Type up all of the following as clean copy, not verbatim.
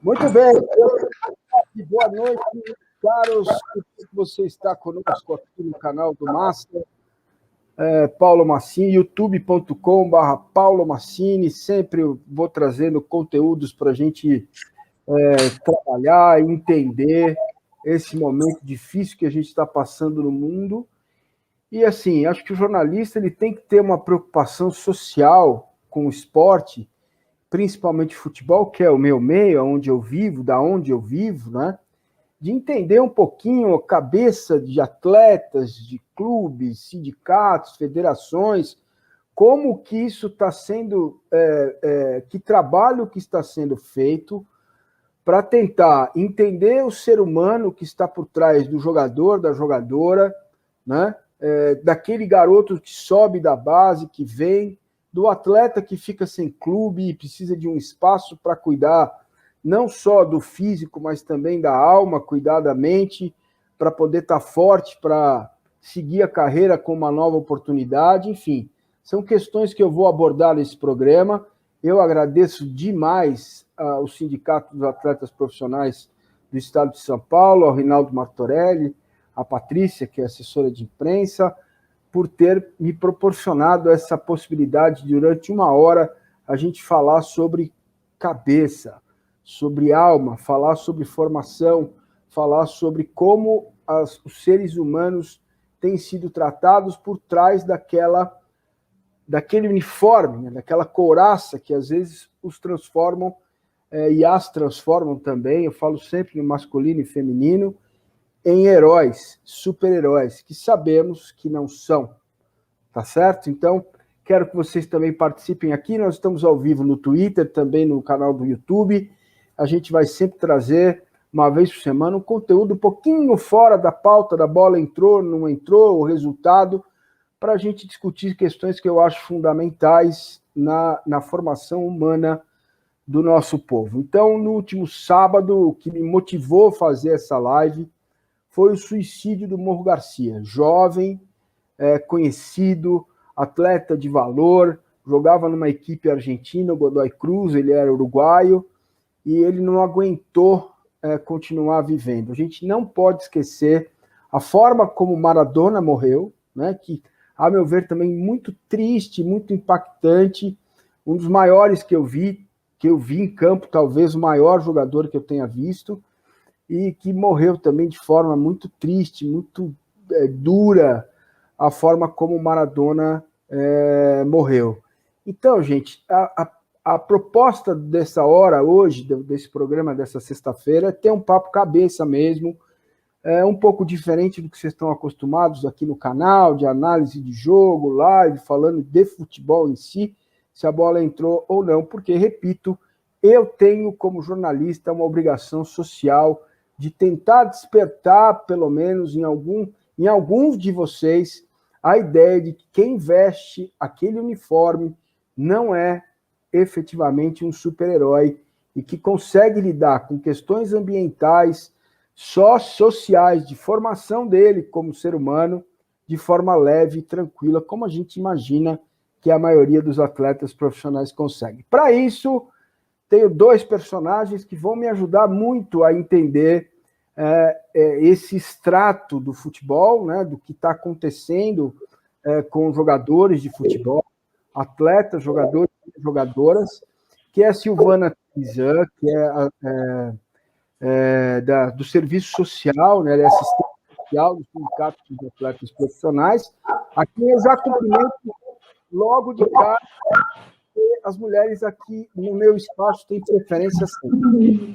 Muito bem, boa noite, caros. Você está conosco aqui no canal do Master, Paulo Massini, youtube.com/. Paulo Massini. Sempre vou trazendo conteúdos para a gente trabalhar e entender esse momento difícil que a gente está passando no mundo. E assim, acho que o jornalista ele tem que ter uma preocupação social com o esporte, principalmente futebol, que é o meu meio, onde eu vivo, da onde eu vivo, né? De entender um pouquinho a cabeça de atletas, de clubes, sindicatos, federações, como que isso está sendo, que trabalho que está sendo feito para tentar entender o ser humano que está por trás do jogador, da jogadora, né? Daquele garoto que sobe da base, que vem, do atleta que fica sem clube e precisa de um espaço para cuidar não só do físico, mas também da alma, cuidar da mente, para poder estar forte, para seguir a carreira com uma nova oportunidade. Enfim, são questões que eu vou abordar nesse programa. Eu agradeço demais ao Sindicato dos Atletas Profissionais do Estado de São Paulo, ao Rinaldo Martorelli, a Patrícia, que é assessora de imprensa, por ter me proporcionado essa possibilidade de, durante uma hora, a gente falar sobre cabeça, sobre alma, falar sobre formação, falar sobre como os seres humanos têm sido tratados por trás daquele uniforme, né, daquela couraça que às vezes os transformam e as transformam também, eu falo sempre no masculino e feminino, em heróis, super-heróis, que sabemos que não são, tá certo? Então, quero que vocês também participem aqui, nós estamos ao vivo no Twitter, também no canal do YouTube, a gente vai sempre trazer, uma vez por semana, um conteúdo um pouquinho fora da pauta, da bola entrou, não entrou, o resultado, para a gente discutir questões que eu acho fundamentais na formação humana do nosso povo. Então, no último sábado, o que me motivou a fazer essa live foi o suicídio do Morro Garcia, jovem, conhecido, atleta de valor, jogava numa equipe argentina, o Godoy Cruz, ele era uruguaio, e ele não aguentou continuar vivendo. A gente não pode esquecer a forma como Maradona morreu, né, que, a meu ver, também muito triste, muito impactante, um dos maiores que eu vi em campo, talvez o maior jogador que eu tenha visto, e que morreu também de forma muito triste, muito dura, a forma como Maradona morreu. Então, gente, a proposta dessa hora hoje, desse programa dessa sexta-feira, é ter um papo cabeça mesmo, um pouco diferente do que vocês estão acostumados aqui no canal, de análise de jogo, live, falando de futebol em si, se a bola entrou ou não, porque, repito, eu tenho como jornalista uma obrigação social de tentar despertar, pelo menos em alguns de vocês, a ideia de que quem veste aquele uniforme não é efetivamente um super-herói e que consegue lidar com questões ambientais, sociais, de formação dele como ser humano, de forma leve e tranquila, como a gente imagina que a maioria dos atletas profissionais consegue. Para isso, tenho dois personagens que vão me ajudar muito a entender esse extrato do futebol, né, do que está acontecendo com jogadores de futebol, atletas, jogadores e jogadoras, que é a Silvana Tizan, que é do Serviço Social, né, ela é assistente social do Sindicato dos Atletas Profissionais, a quem eu já cumprimento logo de cara. As mulheres aqui no meu espaço têm preferência sempre.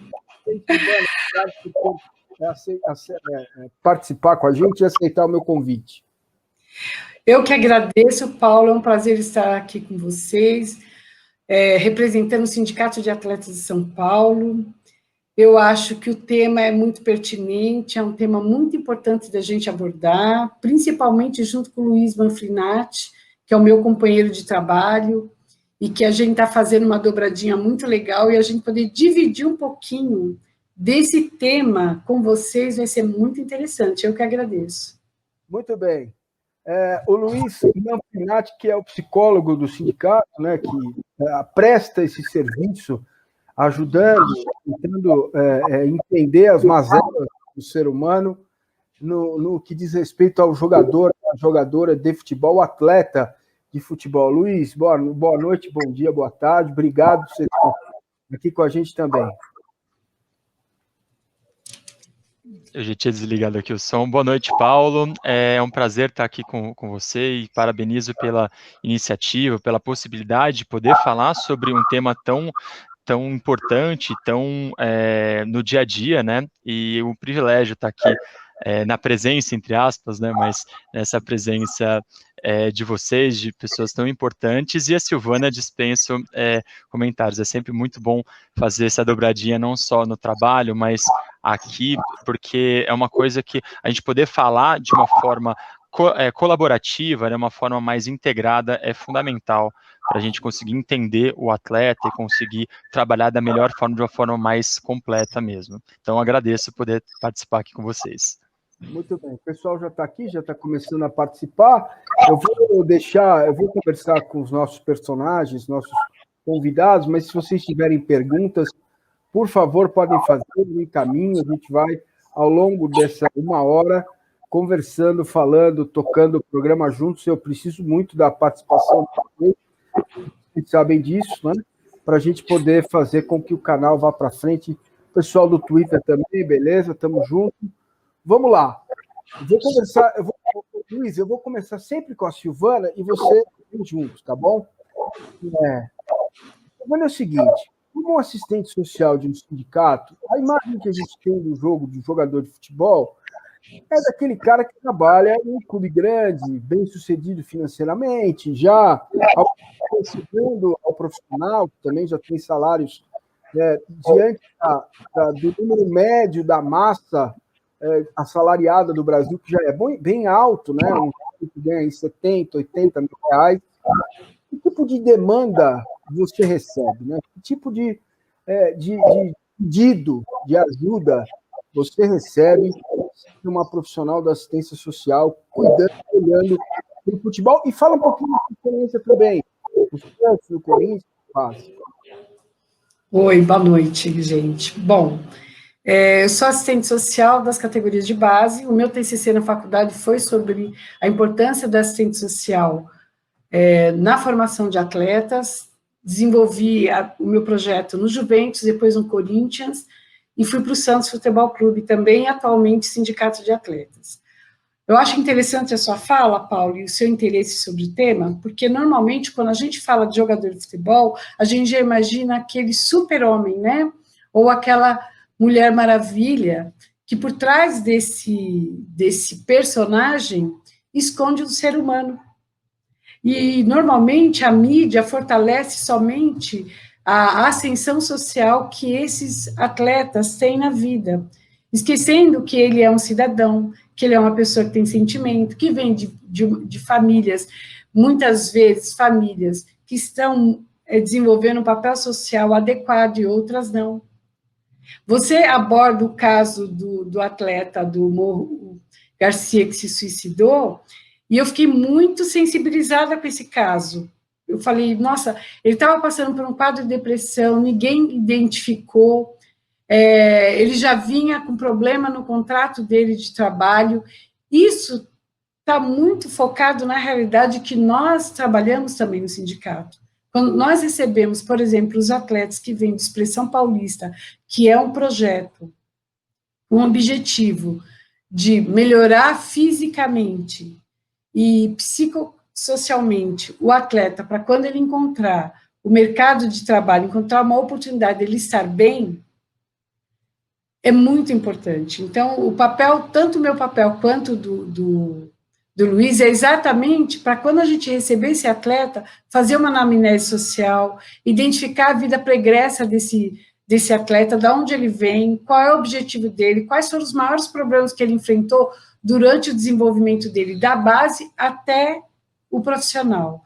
Participar com a gente e aceitar o meu convite. Eu que agradeço, Paulo, é um prazer estar aqui com vocês, representando o Sindicato de Atletas de São Paulo. Eu acho que o tema é muito pertinente, é um tema muito importante da gente abordar, principalmente junto com o Luiz Manfrinati, que é o meu companheiro de trabalho, e que a gente está fazendo uma dobradinha muito legal, e a gente poder dividir um pouquinho desse tema com vocês vai ser muito interessante. Eu que agradeço. Muito bem. O Luiz Manfrinati, que é o psicólogo do sindicato, né, que presta esse serviço ajudando, tentando entender as mazelas do ser humano no que diz respeito ao jogador, a jogadora de futebol, o atleta de futebol. Luiz, boa noite, bom dia, boa tarde, obrigado por você estar aqui com a gente também. Eu já tinha desligado aqui o som. Boa noite, Paulo. É um prazer estar aqui com você e parabenizo pela iniciativa, pela possibilidade de poder falar sobre um tema tão importante, tão no dia a dia, né? E o privilégio estar aqui na presença, entre aspas, né? Mas nessa presença de vocês, de pessoas tão importantes, e a Silvana dispenso comentários. É sempre muito bom fazer essa dobradinha, não só no trabalho, mas aqui, porque é uma coisa que a gente poder falar de uma forma colaborativa, né, uma forma mais integrada, é fundamental para a gente conseguir entender o atleta e conseguir trabalhar da melhor forma, de uma forma mais completa mesmo. Então, agradeço poder participar aqui com vocês. Muito bem, o pessoal já está aqui, já está começando a participar. Eu vou conversar com os nossos personagens, nossos convidados, mas se vocês tiverem perguntas, por favor, podem fazer, em caminho, a gente vai, ao longo dessa 1 hora, conversando, falando, tocando o programa juntos. Eu preciso muito da participação de vocês, vocês sabem disso, né? Para a gente poder fazer com que o canal vá para frente. O pessoal do Twitter também, beleza? Estamos juntos. Vamos lá. Luiz, eu vou começar sempre com a Silvana e você juntos, tá bom? Silvana, é o seguinte, como assistente social de um sindicato, a imagem que a gente tem do jogo de jogador de futebol é daquele cara que trabalha em um clube grande, bem sucedido financeiramente, já recebendo ao profissional, que também já tem salários diante do número médio da massa assalariada do Brasil, que já é bem alto, né? Um que ganha aí 70, 80 mil reais. Que tipo de demanda você recebe, né? Que tipo de pedido de ajuda você recebe de uma profissional da assistência social, cuidando, olhando para o futebol? E fala um pouquinho da experiência também. O Santos, o Corinthians, faz. Oi, boa noite, gente. Bom, eu sou assistente social das categorias de base. O meu TCC na faculdade foi sobre a importância da assistente social na formação de atletas. Desenvolvi o meu projeto no Juventus, depois no Corinthians, e fui para o Santos Futebol Clube também, atualmente sindicato de atletas. Eu acho interessante a sua fala, Paulo, e o seu interesse sobre o tema, porque normalmente quando a gente fala de jogador de futebol, a gente já imagina aquele super-homem, né? Ou aquela Mulher Maravilha, que por trás desse personagem esconde um ser humano. E, normalmente, a mídia fortalece somente a ascensão social que esses atletas têm na vida, esquecendo que ele é um cidadão, que ele é uma pessoa que tem sentimento, que vem de famílias, muitas vezes famílias que estão desenvolvendo um papel social adequado e outras não. Você aborda o caso do atleta do Morro Garcia que se suicidou, e eu fiquei muito sensibilizada com esse caso. Eu falei, nossa, ele estava passando por um quadro de depressão, ninguém identificou, ele já vinha com problema no contrato dele de trabalho. Isso está muito focado na realidade que nós trabalhamos também no sindicato. Quando nós recebemos, por exemplo, os atletas que vêm de Expressão Paulista, que é um projeto, um objetivo de melhorar fisicamente e psicossocialmente o atleta, para quando ele encontrar o mercado de trabalho, encontrar uma oportunidade de ele estar bem, é muito importante. Então, o papel, tanto o meu papel quanto do Luiz, é exatamente para quando a gente receber esse atleta, fazer uma anamnese social, identificar a vida pregressa desse atleta, de onde ele vem, qual é o objetivo dele, quais foram os maiores problemas que ele enfrentou durante o desenvolvimento dele, da base até o profissional.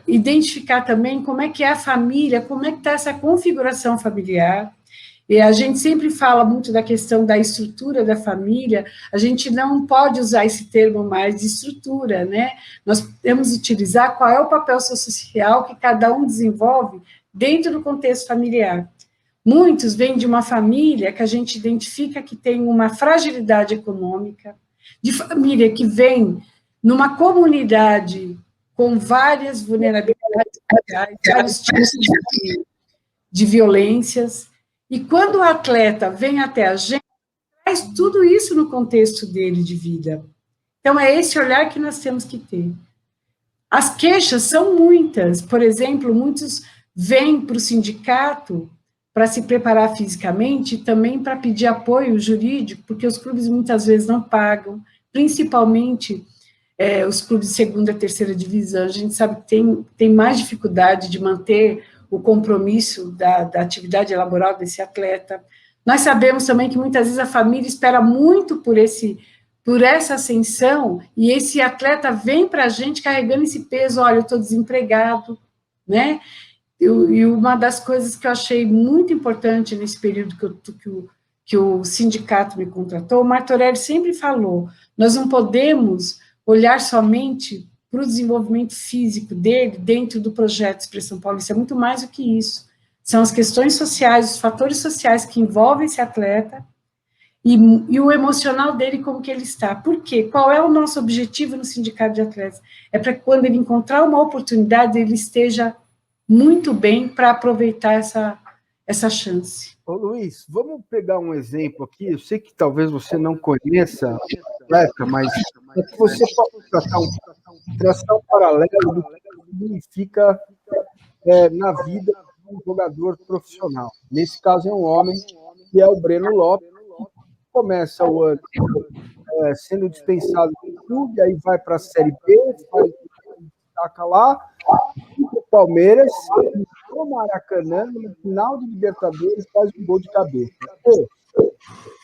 Identificar também como é que é a família, como é que está essa configuração familiar. E a gente sempre fala muito da questão da estrutura da família, a gente não pode usar esse termo mais de estrutura, né? Nós temos que utilizar qual é o papel social que cada um desenvolve dentro do contexto familiar. Muitos vêm de uma família que a gente identifica que tem uma fragilidade econômica, de família que vem numa comunidade com várias vulnerabilidades sociais, vários tipos de violências, e quando o atleta vem até a gente, traz tudo isso no contexto dele de vida. Então, é esse olhar que nós temos que ter. As queixas são muitas, por exemplo, muitos vêm para o sindicato para se preparar fisicamente e também para pedir apoio jurídico, porque os clubes muitas vezes não pagam, principalmente os clubes de segunda e terceira divisão. A gente sabe que tem mais dificuldade de manter o compromisso da atividade laboral desse atleta. Nós sabemos também que muitas vezes a família espera muito por essa ascensão, e esse atleta vem para a gente carregando esse peso, olha, eu estou desempregado, né? E uma das coisas que eu achei muito importante nesse período que o sindicato me contratou, o Martorelli sempre falou, nós não podemos olhar somente para o desenvolvimento físico dele dentro do projeto Expressão Paulista, é muito mais do que isso. São as questões sociais, os fatores sociais que envolvem esse atleta e o emocional dele, como que ele está. Por quê? Qual é o nosso objetivo no sindicato de atletas? É para que quando ele encontrar uma oportunidade, ele esteja muito bem para aproveitar essa chance. Ô, Luiz, vamos pegar um exemplo aqui. Eu sei que talvez você não conheça, mas é que você pode traçar um paralelo do que significa na vida de um jogador profissional. Nesse caso é um homem, que é o Breno Lopes, que começa o ano sendo dispensado do clube, aí vai para a Série B, destaca lá, o Palmeiras, no Maracanã, no final de Libertadores, faz um gol de cabeça.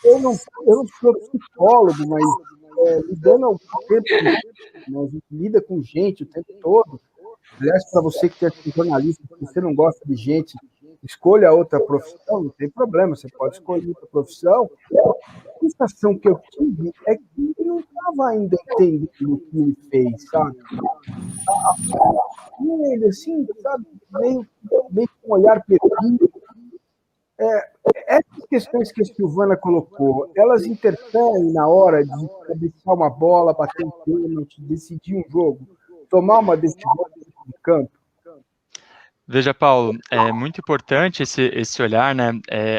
Eu não sou psicólogo, mas lidando ao tempo, a gente lida com gente o tempo todo. Aliás, para você que é jornalista, se você não gosta de gente, escolha outra profissão, não tem problema, você pode escolher outra profissão. A sensação que eu tive é que ele não estava ainda entendendo o que ele fez, sabe? Ele, assim, sabe, meio com um olhar perdido. Essas questões que a Silvana colocou, elas interferem na hora de cabeçar uma bola, bater um pênalti, decidir um jogo, tomar uma decisão de campo? Veja, Paulo, é muito importante esse olhar, né?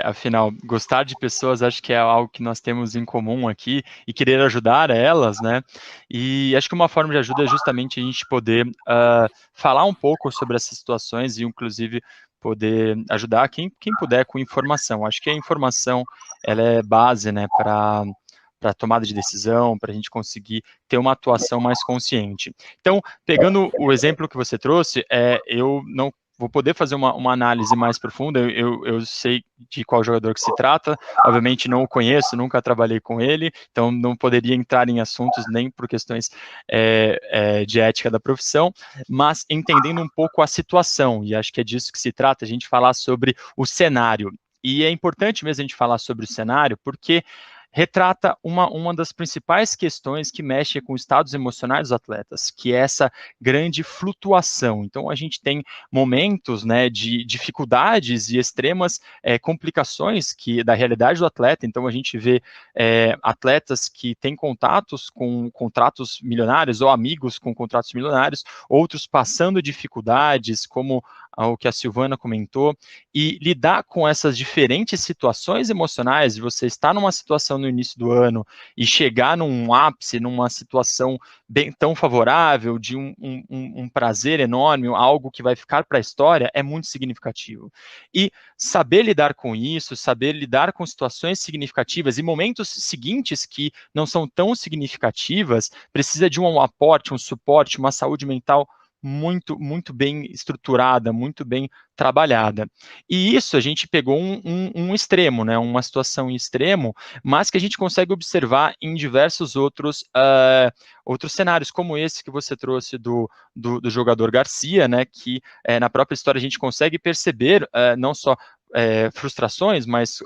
Afinal, gostar de pessoas acho que é algo que nós temos em comum aqui e querer ajudar elas, né? E acho que uma forma de ajuda é justamente a gente poder falar um pouco sobre essas situações e, inclusive, poder ajudar quem puder com informação. Acho que a informação ela é base, né, para tomada de decisão, para a gente conseguir ter uma atuação mais consciente. Então, pegando o exemplo que você trouxe, eu não vou poder fazer uma análise mais profunda, eu sei de qual jogador que se trata, obviamente não o conheço, nunca trabalhei com ele, então não poderia entrar em assuntos nem por questões de ética da profissão, mas entendendo um pouco a situação, e acho que é disso que se trata, a gente falar sobre o cenário. E é importante mesmo a gente falar sobre o cenário, porque retrata uma das principais questões que mexe com os estados emocionais dos atletas, que é essa grande flutuação. Então, a gente tem momentos, né, de dificuldades e extremas complicações da realidade do atleta. Então, a gente vê atletas que têm contatos com contratos milionários ou amigos com contratos milionários, outros passando dificuldades, como o que a Silvana comentou, e lidar com essas diferentes situações emocionais, de você estar numa situação no início do ano e chegar num ápice, numa situação bem tão favorável, de um prazer enorme, algo que vai ficar para a história, é muito significativo. E saber lidar com isso, saber lidar com situações significativas e momentos seguintes que não são tão significativas, precisa de um aporte, um suporte, uma saúde mental muito, muito bem estruturada, muito bem trabalhada. E isso a gente pegou um extremo, né, uma situação em extremo, mas que a gente consegue observar em diversos outros cenários, como esse que você trouxe do jogador Garcia, né, que na própria história a gente consegue perceber não só frustrações, mas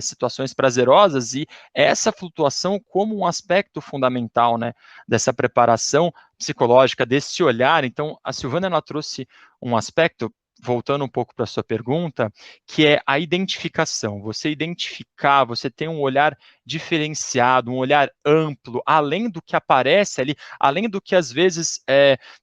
situações prazerosas, e essa flutuação como um aspecto fundamental, né, dessa preparação psicológica, desse olhar. Então, a Silvana, ela trouxe um aspecto, voltando um pouco para a sua pergunta, que é a identificação. Você identificar, você tem um olhar diferenciado, um olhar amplo, além do que aparece ali, além do que às vezes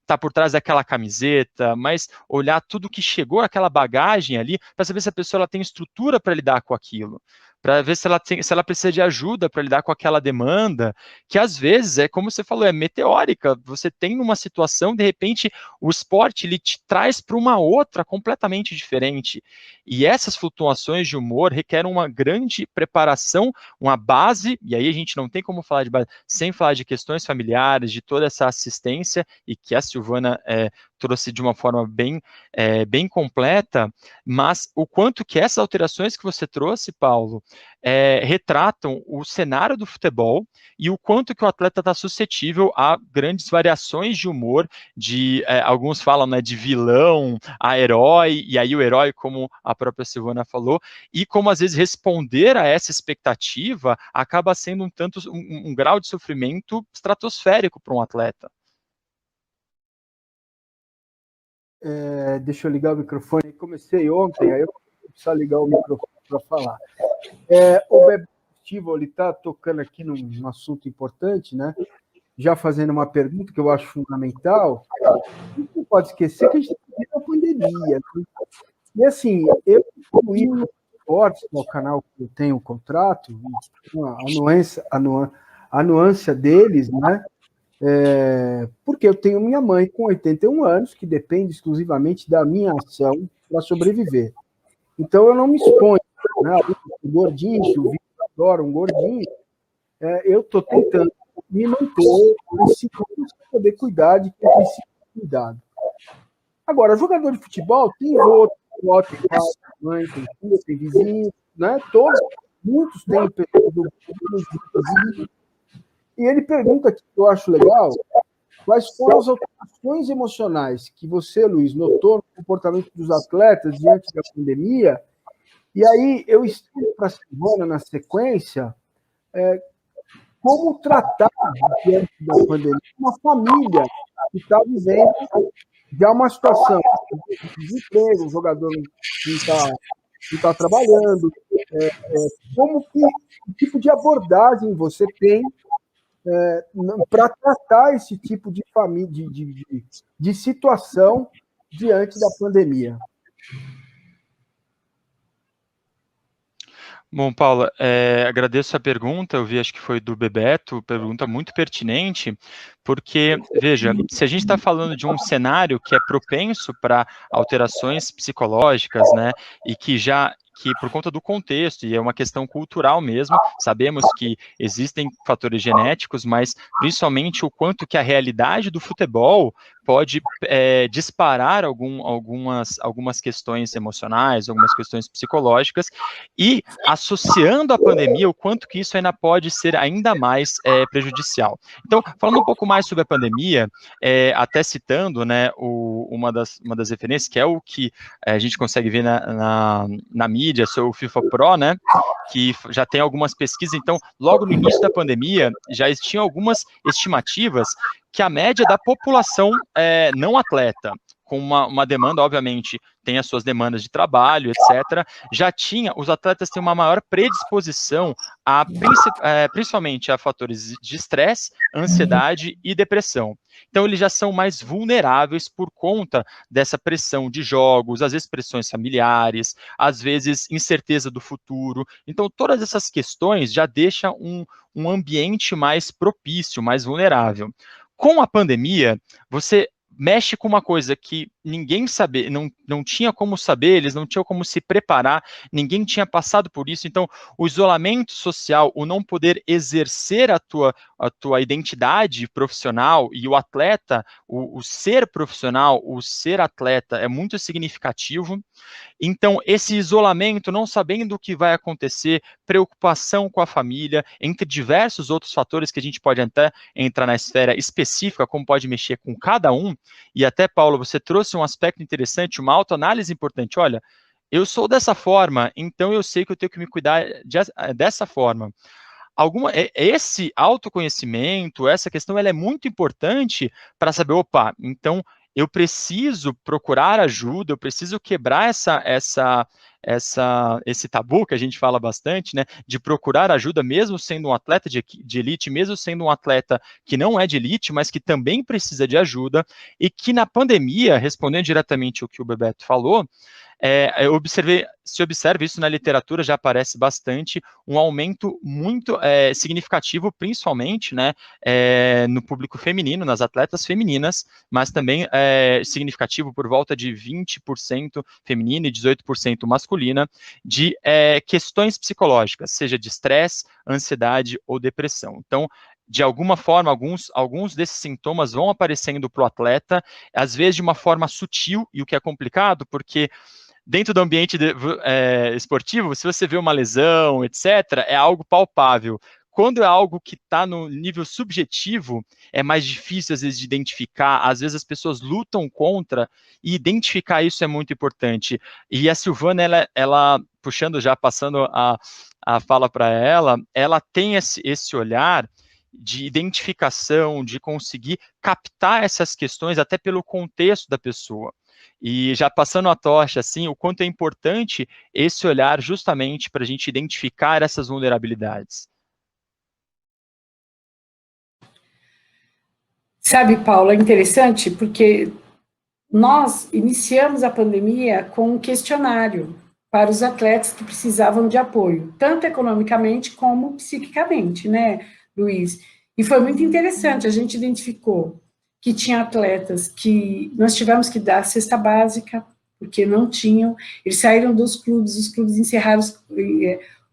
está por trás daquela camiseta, mas olhar tudo que chegou, aquela bagagem ali, para saber se a pessoa ela tem estrutura para lidar com aquilo, para ver se ela precisa de ajuda para lidar com aquela demanda, que às vezes é como você falou, é meteórica. Você tem uma situação, de repente, o esporte ele te traz para uma outra completamente diferente. E essas flutuações de humor requerem uma grande preparação, uma base, e aí a gente não tem como falar de base sem falar de questões familiares, de toda essa assistência, e que a Silvana trouxe de uma forma bem completa, mas o quanto que essas alterações que você trouxe, Paulo, retratam o cenário do futebol e o quanto que o atleta está suscetível a grandes variações de humor, alguns falam, né, de vilão a herói, e aí o herói, como a própria Silvana falou, e como às vezes responder a essa expectativa acaba sendo um grau de sofrimento estratosférico para um atleta. Deixa eu ligar o microfone. Comecei ontem, aí eu vou precisar ligar o microfone para falar. O Bebê Festival está tocando aqui num assunto importante, né? Já fazendo uma pergunta que eu acho fundamental. Não pode esquecer que a gente está na pandemia. Né? E assim, eu incluí no esportes, no canal que eu tenho o contrato, a nuance deles, né? Porque eu tenho minha mãe com 81 anos, que depende exclusivamente da minha ação para sobreviver. Então, eu não me exponho. Né? O gordinho, que o Vitor adora, um gordinho, eu estou tentando me manter nesse para poder cuidar de quem precisa de cuidado. Agora, jogador de futebol tem outro, pai, mãe, tem filho, tem vizinho, né? Muitos têm pessoas do vizinho. E ele pergunta aqui, que eu acho legal, quais foram as alterações emocionais que você, Luiz, notou no comportamento dos atletas diante da pandemia? E aí eu explico para a Silvana, na sequência, como tratar, diante da pandemia, uma família que está vivendo já uma situação de desemprego, o jogador não está trabalhando, que tipo de abordagem você tem para tratar esse tipo de família, de situação diante da pandemia? Bom, Paula, agradeço a pergunta, eu vi, acho que foi do Bebeto, pergunta muito pertinente, porque, veja, se a gente está falando de um cenário que é propenso para alterações psicológicas, né, e que por conta do contexto, e é uma questão cultural mesmo, sabemos que existem fatores genéticos, mas principalmente o quanto que a realidade do futebol pode disparar algumas questões emocionais, algumas questões psicológicas, e associando a pandemia, o quanto que isso ainda pode ser ainda mais prejudicial. Então, falando um pouco mais sobre a pandemia, até citando, né, uma das referências, que é o que a gente consegue ver na mídia, sobre o FIFA Pro, né, que já tem algumas pesquisas. Então, logo no início da pandemia, já existiam algumas estimativas que a média da população não atleta, com uma demanda, obviamente, tem as suas demandas de trabalho, etc., os atletas têm uma maior predisposição principalmente a fatores de estresse, ansiedade e depressão. Então, eles já são mais vulneráveis por conta dessa pressão de jogos, às vezes pressões familiares, às vezes incerteza do futuro. Então, todas essas questões já deixam um ambiente mais propício, mais vulnerável. Com a pandemia, você mexe com uma coisa que ninguém sabia, não tinha como saber, eles não tinham como se preparar, ninguém tinha passado por isso. Então, o isolamento social, o não poder exercer a tua identidade profissional, e o atleta, o ser profissional, o ser atleta é muito significativo. Então, esse isolamento, não sabendo o que vai acontecer, preocupação com a família, entre diversos outros fatores que a gente pode até entrar na esfera específica, como pode mexer com cada um, e até, Paulo, você trouxe um aspecto interessante, uma autoanálise importante. Olha, eu sou dessa forma, então eu sei que eu tenho que me cuidar dessa forma. Esse autoconhecimento, essa questão, ela é muito importante para saber, opa, então eu preciso procurar ajuda, eu preciso quebrar esse tabu que a gente fala bastante, né, de procurar ajuda, mesmo sendo um atleta de elite, mesmo sendo um atleta que não é de elite, mas que também precisa de ajuda, e que na pandemia, respondendo diretamente o que o Bebeto falou, se observa isso na literatura, já aparece bastante, um aumento muito significativo, principalmente, né, no público feminino, nas atletas femininas, mas também significativo por volta de 20% feminina e 18% masculina, de questões psicológicas, seja de estresse, ansiedade ou depressão. Então, de alguma forma, alguns desses sintomas vão aparecendo para o atleta, às vezes de uma forma sutil, e o que é complicado, porque dentro do ambiente esportivo, se você vê uma lesão, etc., é algo palpável. Quando é algo que está no nível subjetivo, é mais difícil, às vezes, de identificar. Às vezes, as pessoas lutam contra, e identificar isso é muito importante. E a Silvana, ela puxando já, passando a fala para ela tem esse olhar de identificação, de conseguir captar essas questões, até pelo contexto da pessoa. E já passando a tocha, assim, o quanto é importante esse olhar justamente para a gente identificar essas vulnerabilidades. Sabe, Paulo, é interessante porque nós iniciamos a pandemia com um questionário para os atletas que precisavam de apoio, tanto economicamente como psiquicamente, né, Luiz? E foi muito interessante, a gente identificou que tinha atletas que nós tivemos que dar cesta básica, porque não tinham, eles saíram dos clubes, os clubes encerraram,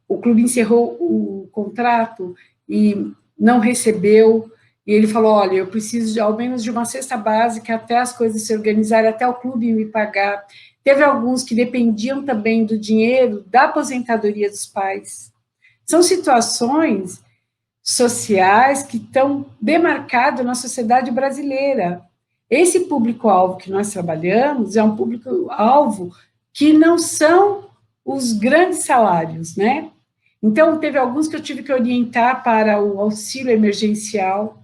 o clube encerrou o contrato e não recebeu, e ele falou, olha, eu preciso de ao menos de uma cesta básica até as coisas se organizarem, até o clube me pagar. Teve alguns que dependiam também do dinheiro da aposentadoria dos pais. São situações sociais que estão demarcadas na sociedade brasileira. Esse público-alvo que nós trabalhamos é um público-alvo que não são os grandes salários, né? Então, teve alguns que eu tive que orientar para o auxílio emergencial,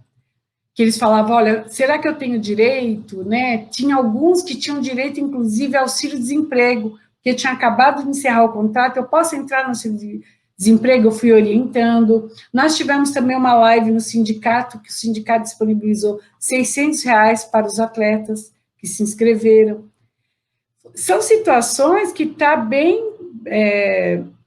que eles falavam, olha, será que eu tenho direito, né? Tinha alguns que tinham direito, inclusive, ao auxílio-desemprego, porque tinha acabado de encerrar o contrato, eu posso entrar no auxílio-desemprego? Eu fui orientando. Nós tivemos também uma live no sindicato, que o sindicato disponibilizou R$600 para os atletas que se inscreveram. São situações que está bem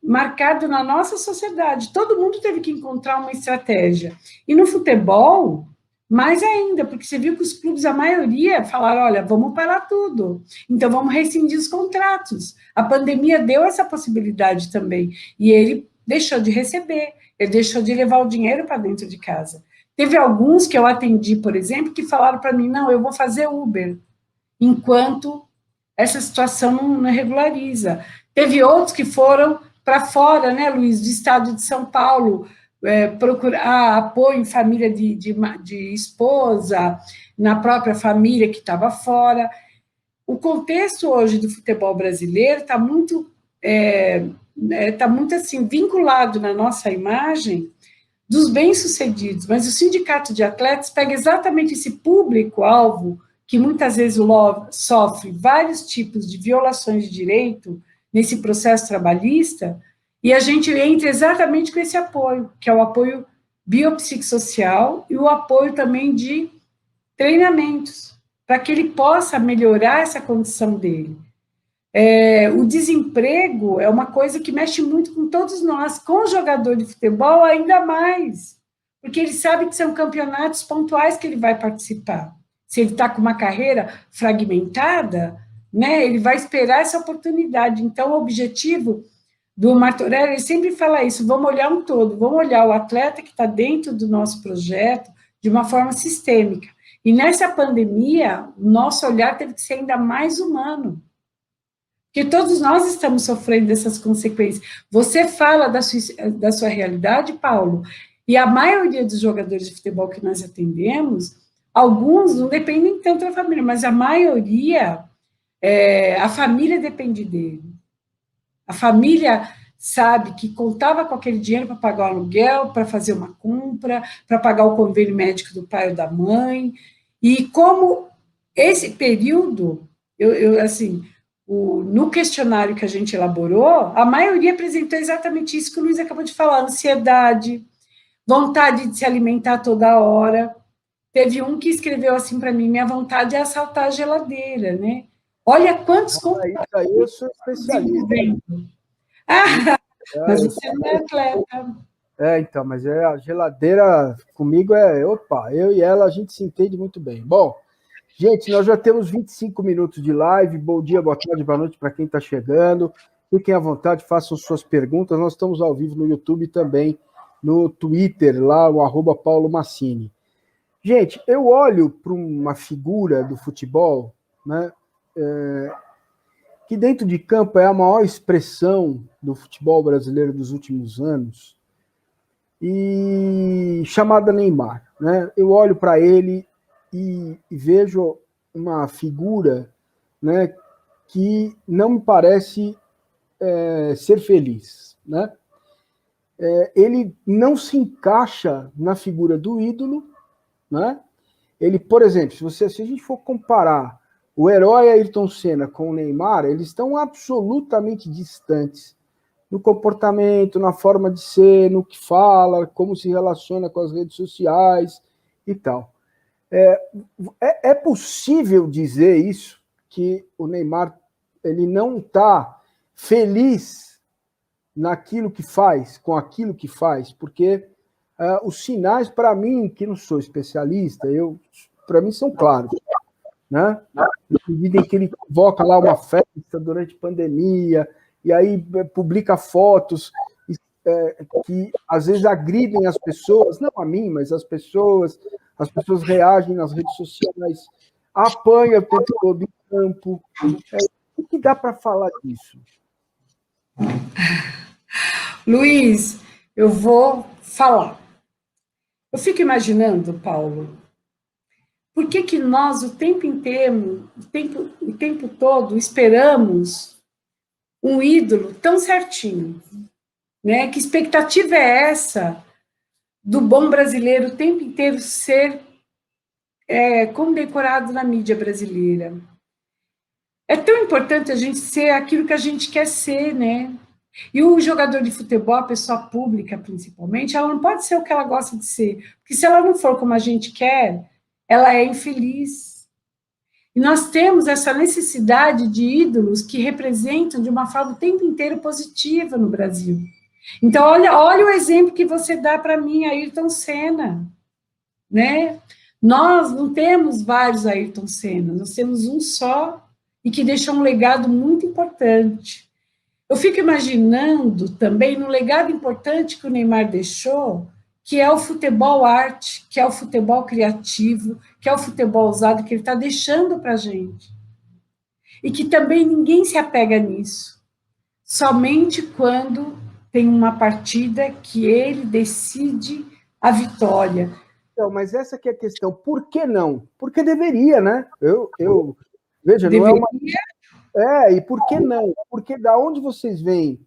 marcado na nossa sociedade. Todo mundo teve que encontrar uma estratégia. E no futebol, mais ainda, porque você viu que os clubes, a maioria, falaram, olha, vamos parar tudo, então vamos rescindir os contratos. A pandemia deu essa possibilidade também, e ele deixou de receber, ele deixou de levar o dinheiro para dentro de casa. Teve alguns que eu atendi, por exemplo, que falaram para mim, não, eu vou fazer Uber, enquanto essa situação não regulariza. Teve outros que foram para fora, né, Luiz, do estado de São Paulo, procurar apoio em família de esposa, na própria família que estava fora. O contexto hoje do futebol brasileiro está muito assim, vinculado na nossa imagem dos bem-sucedidos, mas o sindicato de atletas pega exatamente esse público-alvo que muitas vezes sofre vários tipos de violações de direito nesse processo trabalhista, e a gente entra exatamente com esse apoio, que é o apoio biopsicossocial e o apoio também de treinamentos, para que ele possa melhorar essa condição dele. O desemprego é uma coisa que mexe muito com todos nós, com o jogador de futebol ainda mais, porque ele sabe que são campeonatos pontuais que ele vai participar. Se ele está com uma carreira fragmentada, né, ele vai esperar essa oportunidade. Então, o objetivo do Martorelli, ele sempre fala isso, vamos olhar um todo, vamos olhar o atleta que está dentro do nosso projeto de uma forma sistêmica. E nessa pandemia, o nosso olhar teve que ser ainda mais humano, porque todos nós estamos sofrendo dessas consequências. Você fala da sua realidade, Paulo, e a maioria dos jogadores de futebol que nós atendemos, alguns não dependem tanto da família, mas a maioria, a família depende dele. A família sabe que contava com aquele dinheiro para pagar o aluguel, para fazer uma compra, para pagar o convênio médico do pai ou da mãe, e como esse período, assim, no questionário que a gente elaborou, a maioria apresentou exatamente isso que o Luiz acabou de falar, ansiedade, vontade de se alimentar toda hora. Teve um que escreveu assim para mim, minha vontade é assaltar a geladeira, né? Olha quantos... Isso aí eu sou especialista. Mas você não é atleta. Então, mas a geladeira comigo opa, eu e ela, a gente se entende muito bem. Bom, gente, nós já temos 25 minutos de live. Bom dia, boa tarde, boa noite para quem está chegando. Fiquem à vontade, façam suas perguntas. Nós estamos ao vivo no YouTube e também no Twitter, lá, o @Paulo Massini. Gente, eu olho para uma figura do futebol, né, que dentro de campo é a maior expressão do futebol brasileiro dos últimos anos, e chamada Neymar, né? Eu olho para ele e vejo uma figura, né, que não me parece ser feliz, né? Ele não se encaixa na figura do ídolo, né? Ele, por exemplo, se a gente for comparar o herói Ayrton Senna com o Neymar, eles estão absolutamente distantes no comportamento, na forma de ser, no que fala, como se relaciona com as redes sociais e tal. É possível dizer isso, que o Neymar ele não está feliz naquilo que faz, com aquilo que faz, porque os sinais, para mim, que não sou especialista, para mim são claros, né? Na medida em que ele convoca lá uma festa durante a pandemia, e aí publica fotos que às vezes agridem as pessoas, não a mim, mas as pessoas reagem nas redes sociais, apanha o tempo todo em campo. O que dá para falar disso? Luiz, eu vou falar. Eu fico imaginando, Paulo, por que nós o tempo inteiro, o tempo todo, esperamos um ídolo tão certinho, né? Que expectativa é essa do bom brasileiro o tempo inteiro ser condecorado na mídia brasileira? É tão importante a gente ser aquilo que a gente quer ser, né? E o jogador de futebol, a pessoa pública principalmente, ela não pode ser o que ela gosta de ser, porque se ela não for como a gente quer, ela é infeliz. E nós temos essa necessidade de ídolos que representam de uma forma o tempo inteiro positiva no Brasil. Então, olha o exemplo que você dá para mim, Ayrton Senna, né? Nós não temos vários Ayrton Senna, nós temos um só, e que deixou um legado muito importante. Eu fico imaginando também no legado importante que o Neymar deixou, que é o futebol arte, que é o futebol criativo, que é o futebol ousado que ele está deixando para a gente. E que também ninguém se apega nisso. Somente quando tem uma partida que ele decide a vitória. Então, mas essa que é a questão. Por que não? Porque deveria, né? Veja, deveria. Não é uma... e por que não? Porque da onde vocês vêm?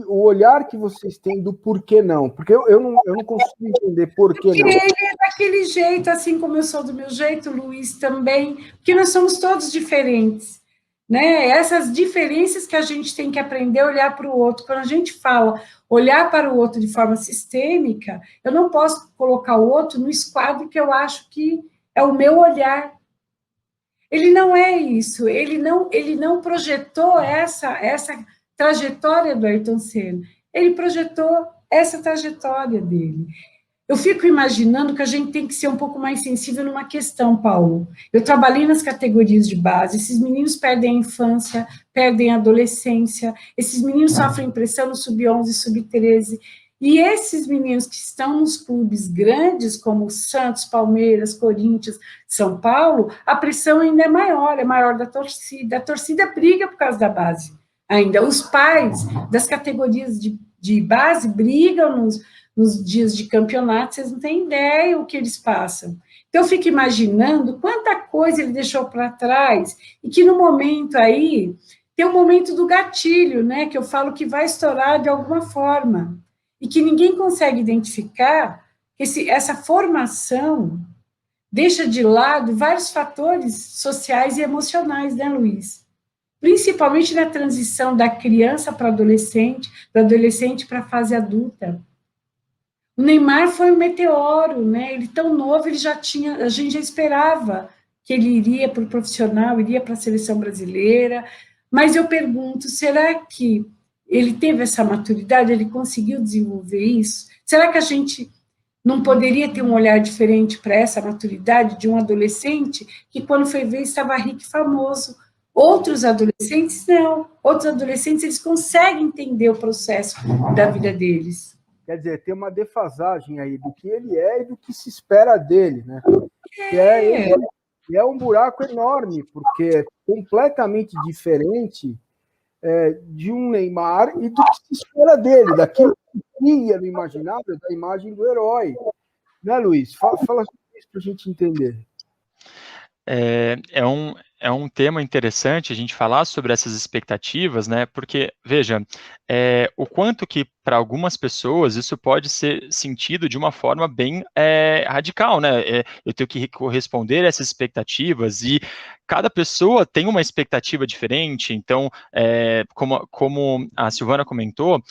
O olhar que vocês têm do porquê não? Porque eu não consigo entender por que não. Ele é daquele jeito, assim como eu sou do meu jeito, o Luiz também, porque nós somos todos diferentes, né? Essas diferenças que a gente tem que aprender a olhar para o outro. Quando a gente fala olhar para o outro de forma sistêmica, eu não posso colocar o outro no esquadro que eu acho que é o meu olhar. Ele não é isso, ele não projetou essa trajetória do Ayrton Senna, ele projetou essa trajetória dele. Eu fico imaginando que a gente tem que ser um pouco mais sensível numa questão, Paulo. Eu trabalhei nas categorias de base, esses meninos perdem a infância, perdem a adolescência, esses meninos sofrem pressão no sub-11, sub-13, e esses meninos que estão nos clubes grandes, como Santos, Palmeiras, Corinthians, São Paulo, a pressão ainda é maior da torcida. A torcida briga por causa da base ainda. Os pais das categorias de base brigam nos dias de campeonato, vocês não têm ideia o que eles passam. Então, eu fico imaginando quanta coisa ele deixou para trás, e que no momento aí, tem um momento do gatilho, né, que eu falo que vai estourar de alguma forma, e que ninguém consegue identificar essa formação deixa de lado vários fatores sociais e emocionais, né, Luiz? Principalmente na transição da criança para adolescente, do adolescente para a fase adulta. O Neymar foi um meteoro, né? Ele tão novo, ele já tinha, a gente já esperava que ele iria para o profissional, iria para a seleção brasileira, mas eu pergunto, será que ele teve essa maturidade, ele conseguiu desenvolver isso? Será que a gente não poderia ter um olhar diferente para essa maturidade de um adolescente que, quando foi ver, estava rico e famoso? Outros adolescentes, não. Outros adolescentes, eles conseguem entender o processo da vida deles. Quer dizer, tem uma defasagem aí do que ele é e do que se espera dele, né? É um buraco enorme, porque é completamente diferente de um Neymar e do que se espera dele, daquilo que cria no imaginário da imagem do herói. Né, Luiz? Fala sobre isso para a gente entender. É um tema interessante a gente falar sobre essas expectativas, né? Porque, veja, o quanto que para algumas pessoas isso pode ser sentido de uma forma bem radical, né? Eu tenho que corresponder a essas expectativas e cada pessoa tem uma expectativa diferente. Então, como a Silvana comentou,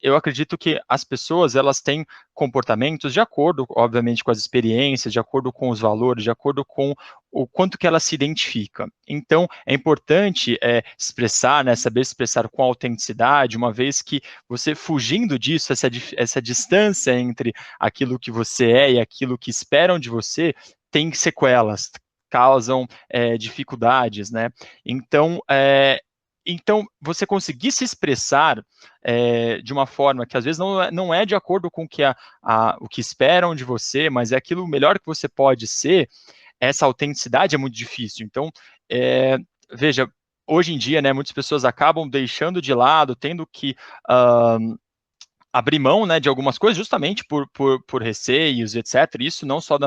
eu acredito que as pessoas elas têm comportamentos de acordo, obviamente, com as experiências, de acordo com os valores, de acordo com o quanto que ela se identifica. Então, é importante expressar, né, saber expressar com autenticidade, uma vez que você fugindo disso, essa distância entre aquilo que você é e aquilo que esperam de você, tem sequelas, causam dificuldades, né? Então, você conseguir se expressar de uma forma que às vezes não é de acordo com o que esperam de você, mas é aquilo melhor que você pode ser, essa autenticidade é muito difícil. Então, veja, hoje em dia, né, muitas pessoas acabam deixando de lado, tendo que abrir mão, né, de algumas coisas justamente por receios, etc. Isso não só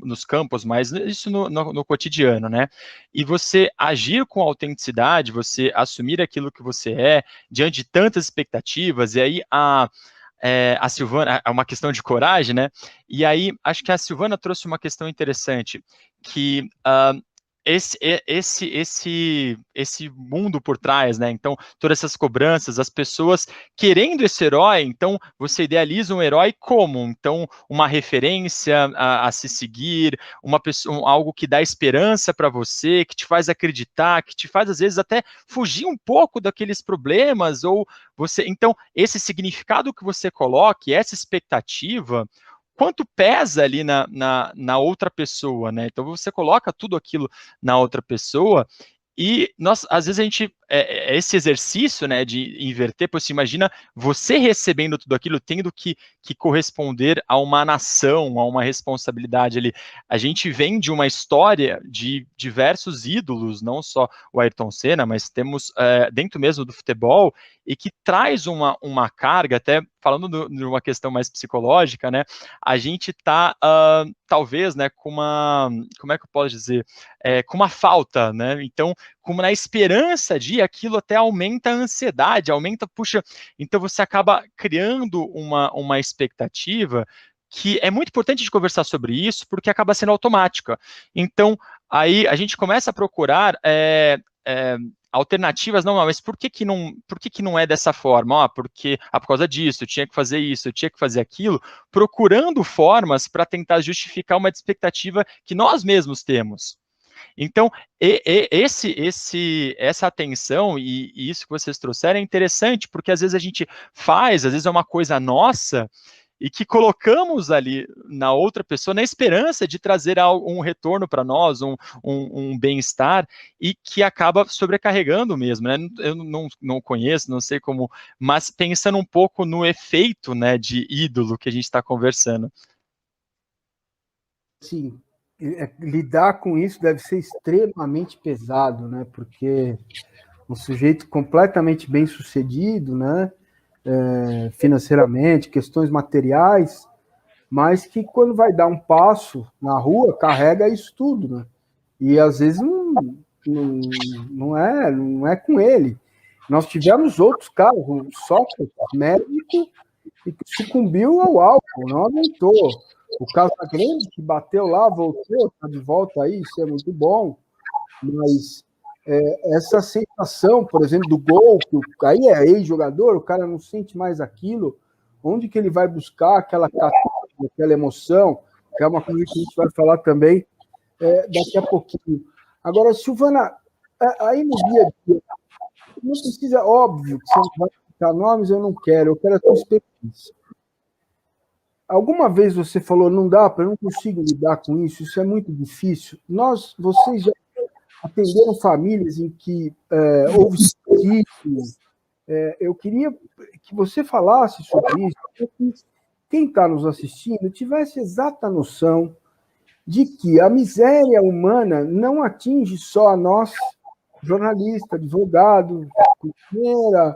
nos campos, mas isso no cotidiano, né? E você agir com autenticidade, você assumir aquilo que você é, diante de tantas expectativas, e aí a Silvana, é uma questão de coragem, né? E aí, acho que a Silvana trouxe uma questão interessante, que esse mundo por trás, né? Então, todas essas cobranças, as pessoas querendo esse herói, então você idealiza um herói como? Então, uma referência a se seguir, uma pessoa, algo que dá esperança para você, que te faz acreditar, que te faz, às vezes, até fugir um pouco daqueles problemas, ou você. Então, esse significado que você coloca, essa expectativa, quanto pesa ali na outra pessoa, né? Então você coloca tudo aquilo na outra pessoa e às vezes a gente, esse exercício, né, de inverter, você imagina você recebendo tudo aquilo, tendo que corresponder a uma nação, a uma responsabilidade ali. A gente vem de uma história de diversos ídolos, não só o Ayrton Senna, mas temos dentro mesmo do futebol, e que traz uma carga, até falando de uma questão mais psicológica, né, a gente está, talvez, né, com uma, como é que eu posso dizer, com uma falta, né, então, como na esperança de aquilo até aumenta a ansiedade, puxa, então você acaba criando uma expectativa que é muito importante de conversar sobre isso, porque acaba sendo automática. Então, aí a gente começa a procurar alternativas, não, mas por que não é dessa forma? Por causa disso, eu tinha que fazer isso, eu tinha que fazer aquilo, procurando formas para tentar justificar uma expectativa que nós mesmos temos. Então, essa atenção e isso que vocês trouxeram é interessante, porque às vezes a gente faz, às vezes é uma coisa nossa, e que colocamos ali na outra pessoa na esperança de trazer um retorno para nós, um bem-estar, e que acaba sobrecarregando mesmo, né? Eu não conheço, não sei como, mas pensando um pouco no efeito, né, de ídolo que a gente está conversando. Sim, lidar com isso deve ser extremamente pesado, né? Porque um sujeito completamente bem-sucedido, né? Financeiramente, questões materiais, mas que quando vai dar um passo na rua, carrega isso tudo, né? E às vezes não é com ele. Nós tivemos outros casos, o Sócrates, médico, e que sucumbiu ao álcool, não aguentou. O Casagrande, que bateu lá, voltou, está de volta aí, isso é muito bom, mas essa sensação, por exemplo, do gol, que aí é ex-jogador, o cara não sente mais aquilo, onde que ele vai buscar aquela emoção, que é uma coisa que a gente vai falar também daqui a pouquinho. Agora, Silvana, aí no dia a dia, não precisa, óbvio, que você não vai citar nomes, eu quero a tua experiência. Alguma vez você falou, não dá, eu não consigo lidar com isso é muito difícil. Vocês já atenderam famílias em que houve suicídio. Eu queria que você falasse sobre isso, para que quem está nos assistindo tivesse exata noção de que a miséria humana não atinge só a nós, jornalista, advogado, cozinheira,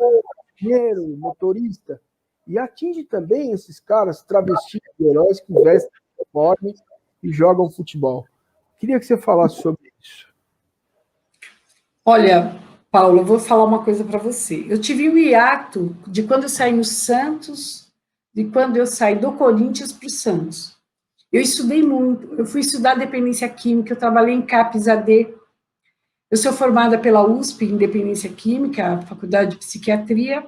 engenheiro, motorista, e atinge também esses caras travestidos de heróis que vestem uniforme e jogam futebol. Queria que você falasse sobre isso. Olha, Paulo, eu vou falar uma coisa para você. Eu tive um hiato de quando eu saí no Santos, de quando eu saí do Corinthians para o Santos. Eu estudei muito, eu fui estudar dependência química, eu trabalhei em CAPES-AD. Eu sou formada pela USP em dependência química, Faculdade de Psiquiatria.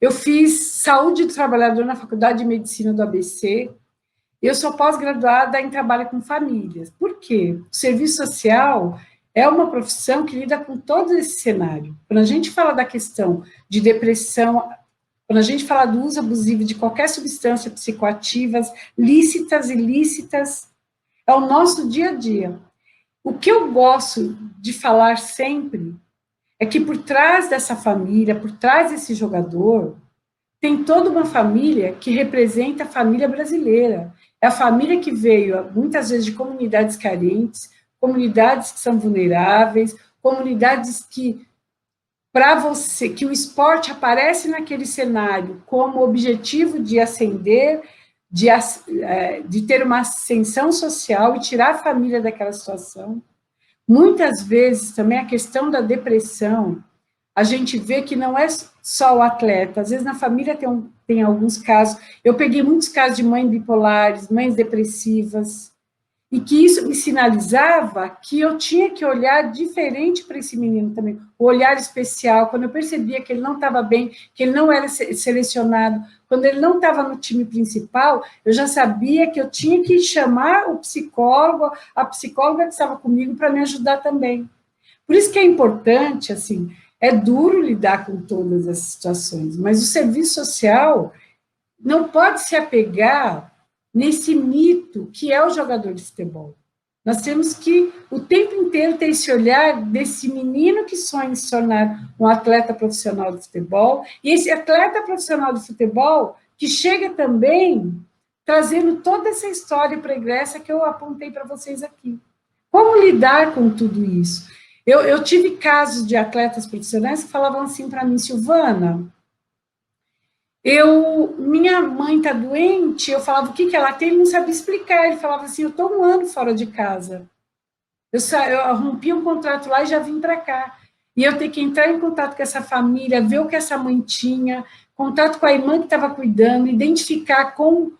Eu fiz saúde do trabalhador na Faculdade de Medicina do ABC. Eu sou pós-graduada em trabalho com famílias. Por quê? O serviço social é uma profissão que lida com todo esse cenário. Quando a gente fala da questão de depressão, quando a gente fala do uso abusivo de qualquer substância psicoativas, lícitas e ilícitas, é o nosso dia a dia. O que eu gosto de falar sempre é que por trás dessa família, por trás desse jogador, tem toda uma família que representa a família brasileira. É a família que veio, muitas vezes, de comunidades carentes, comunidades que são vulneráveis, comunidades que, para você, que o esporte aparece naquele cenário como objetivo de ascender, de ter uma ascensão social e tirar a família daquela situação. Muitas vezes, também, a questão da depressão, a gente vê que não é só o atleta, às vezes na família tem alguns casos, eu peguei muitos casos de mães bipolares, mães depressivas, e que isso me sinalizava que eu tinha que olhar diferente para esse menino também, o olhar especial, quando eu percebia que ele não estava bem, que ele não era selecionado, quando ele não estava no time principal, eu já sabia que eu tinha que chamar o psicólogo, a psicóloga que estava comigo para me ajudar também. Por isso que é importante, assim, é duro lidar com todas essas situações, mas o serviço social não pode se apegar nesse mito que é o jogador de futebol. Nós temos que, o tempo inteiro, ter esse olhar desse menino que sonha em se tornar um atleta profissional de futebol, e esse atleta profissional de futebol que chega também trazendo toda essa história pregressa que eu apontei para vocês aqui. Como lidar com tudo isso? Eu tive casos de atletas profissionais que falavam assim para mim, Silvana, minha mãe está doente, eu falava o que ela tem, ele não sabia explicar, ele falava assim, eu estou 1 ano fora de casa, eu rompi um contrato lá e já vim para cá, e eu tenho que entrar em contato com essa família, ver o que essa mãe tinha, contato com a irmã que estava cuidando, identificar com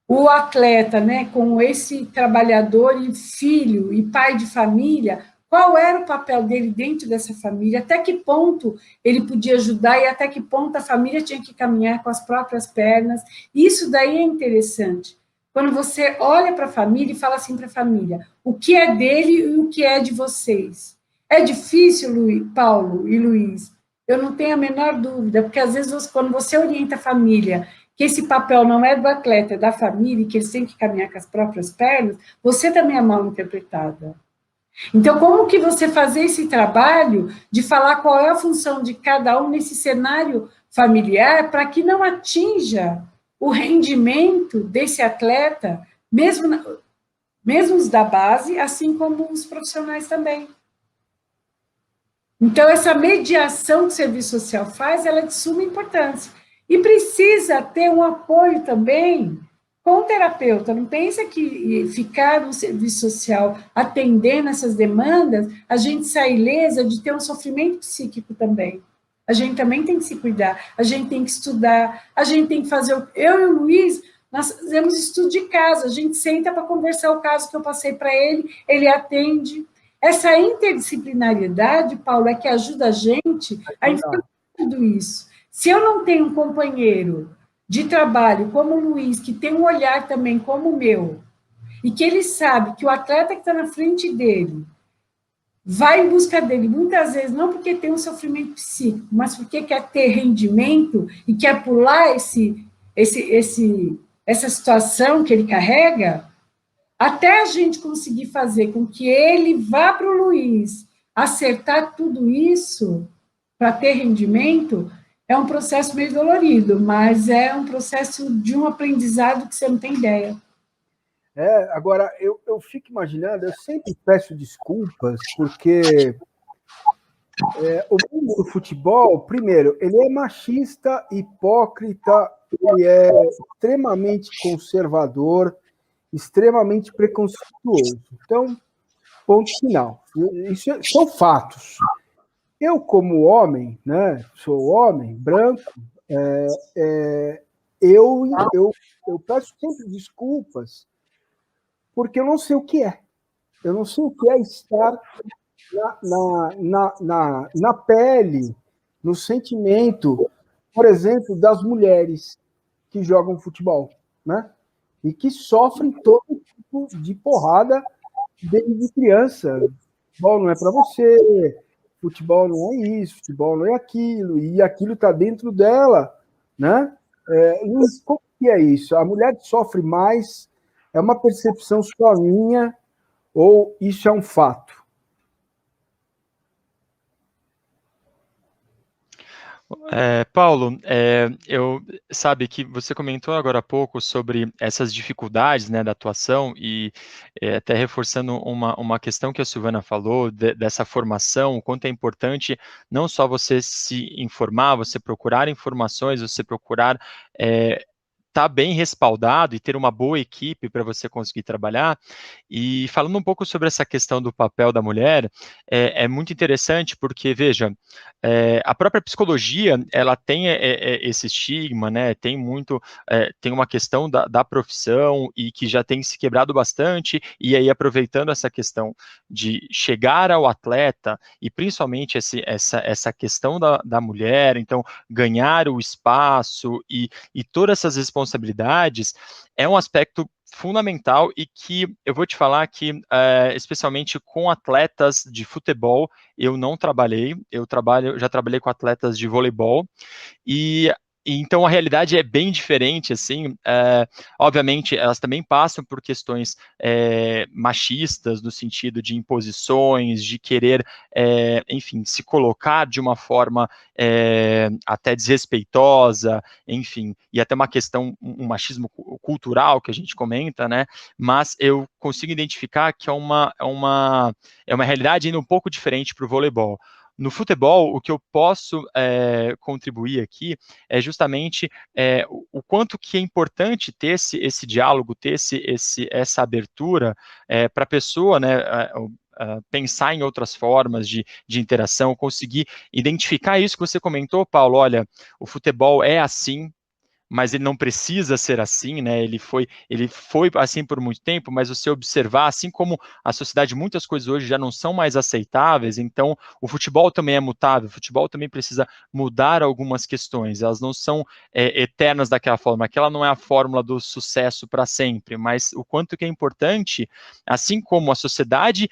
o atleta, né, com esse trabalhador e filho e pai de família, qual era o papel dele dentro dessa família, até que ponto ele podia ajudar e até que ponto a família tinha que caminhar com as próprias pernas. Isso daí é interessante. Quando você olha para a família e fala assim para a família, o que é dele e o que é de vocês. É difícil, Paulo e Luiz, eu não tenho a menor dúvida, porque às vezes quando você orienta a família que esse papel não é do atleta, é da família, e que eles têm que caminhar com as próprias pernas, você também é mal interpretada. Então, como que você fazer esse trabalho de falar qual é a função de cada um nesse cenário familiar para que não atinja o rendimento desse atleta, mesmo os da base, assim como os profissionais também. Então, essa mediação que o serviço social faz, ela é de suma importância. E precisa ter um apoio também com o terapeuta. Não pensa que ficar no serviço social atendendo essas demandas, a gente sai ilesa de ter um sofrimento psíquico também. A gente também tem que se cuidar, a gente tem que estudar, a gente tem que fazer... Eu e o Luiz, nós fazemos estudo de caso, a gente senta para conversar o caso que eu passei para ele, ele atende. Essa interdisciplinariedade, Paulo, é que ajuda a gente a entender tudo isso. Se eu não tenho um companheiro de trabalho como o Luiz, que tem um olhar também como o meu, e que ele sabe que o atleta que está na frente dele vai em busca dele, muitas vezes, não porque tem um sofrimento psíquico, mas porque quer ter rendimento e quer pular essa situação que ele carrega, até a gente conseguir fazer com que ele vá para o Luiz acertar tudo isso para ter rendimento, é um processo meio dolorido, mas é um processo de um aprendizado que você não tem ideia. Agora, eu fico imaginando, eu sempre peço desculpas, porque o mundo do futebol, primeiro, ele é machista, hipócrita, ele é extremamente conservador, extremamente preconceituoso. Então, ponto final. Isso são fatos. Eu, como homem, né, sou homem, branco, eu peço sempre desculpas, porque eu não sei o que é. Eu não sei o que é estar na pele, no sentimento, por exemplo, das mulheres que jogam futebol, né? E que sofrem todo tipo de porrada desde criança. Futebol não é para você, futebol não é isso, futebol não é aquilo, e aquilo está dentro dela, né? Como que é isso? A mulher sofre mais, é uma percepção só minha, ou isso é um fato? Paulo, eu sabe que você comentou agora há pouco sobre essas dificuldades, né, da atuação e até reforçando uma questão que a Silvana falou dessa formação, o quanto é importante não só você se informar, você procurar informações, você procurar estar bem respaldado e ter uma boa equipe para você conseguir trabalhar. E falando um pouco sobre essa questão do papel da mulher, é muito interessante porque, veja, a própria psicologia, ela tem esse estigma, né, tem uma questão da profissão e que já tem se quebrado bastante, e aí aproveitando essa questão de chegar ao atleta, e principalmente essa questão da mulher, então, ganhar o espaço e todas essas responsabilidades, é um aspecto fundamental e que eu vou te falar que, especialmente com atletas de futebol, eu não trabalhei, já trabalhei com atletas de voleibol, e então a realidade é bem diferente, assim, obviamente elas também passam por questões machistas, no sentido de imposições, de querer, enfim, se colocar de uma forma até desrespeitosa, enfim, e até uma questão, um machismo cultural que a gente comenta, né, mas eu consigo identificar que é uma realidade ainda um pouco diferente para o voleibol. No futebol, o que eu posso contribuir aqui é justamente o quanto que é importante ter esse diálogo, ter essa abertura para a pessoa, né, pensar em outras formas de interação, conseguir identificar isso que você comentou, Paulo. Olha, o futebol é assim, mas ele não precisa ser assim, né? Ele foi assim por muito tempo, mas você observar, assim como a sociedade, muitas coisas hoje já não são mais aceitáveis, então o futebol também é mutável, o futebol também precisa mudar algumas questões, elas não são eternas daquela forma, aquela não é a fórmula do sucesso para sempre, mas o quanto que é importante, assim como a sociedade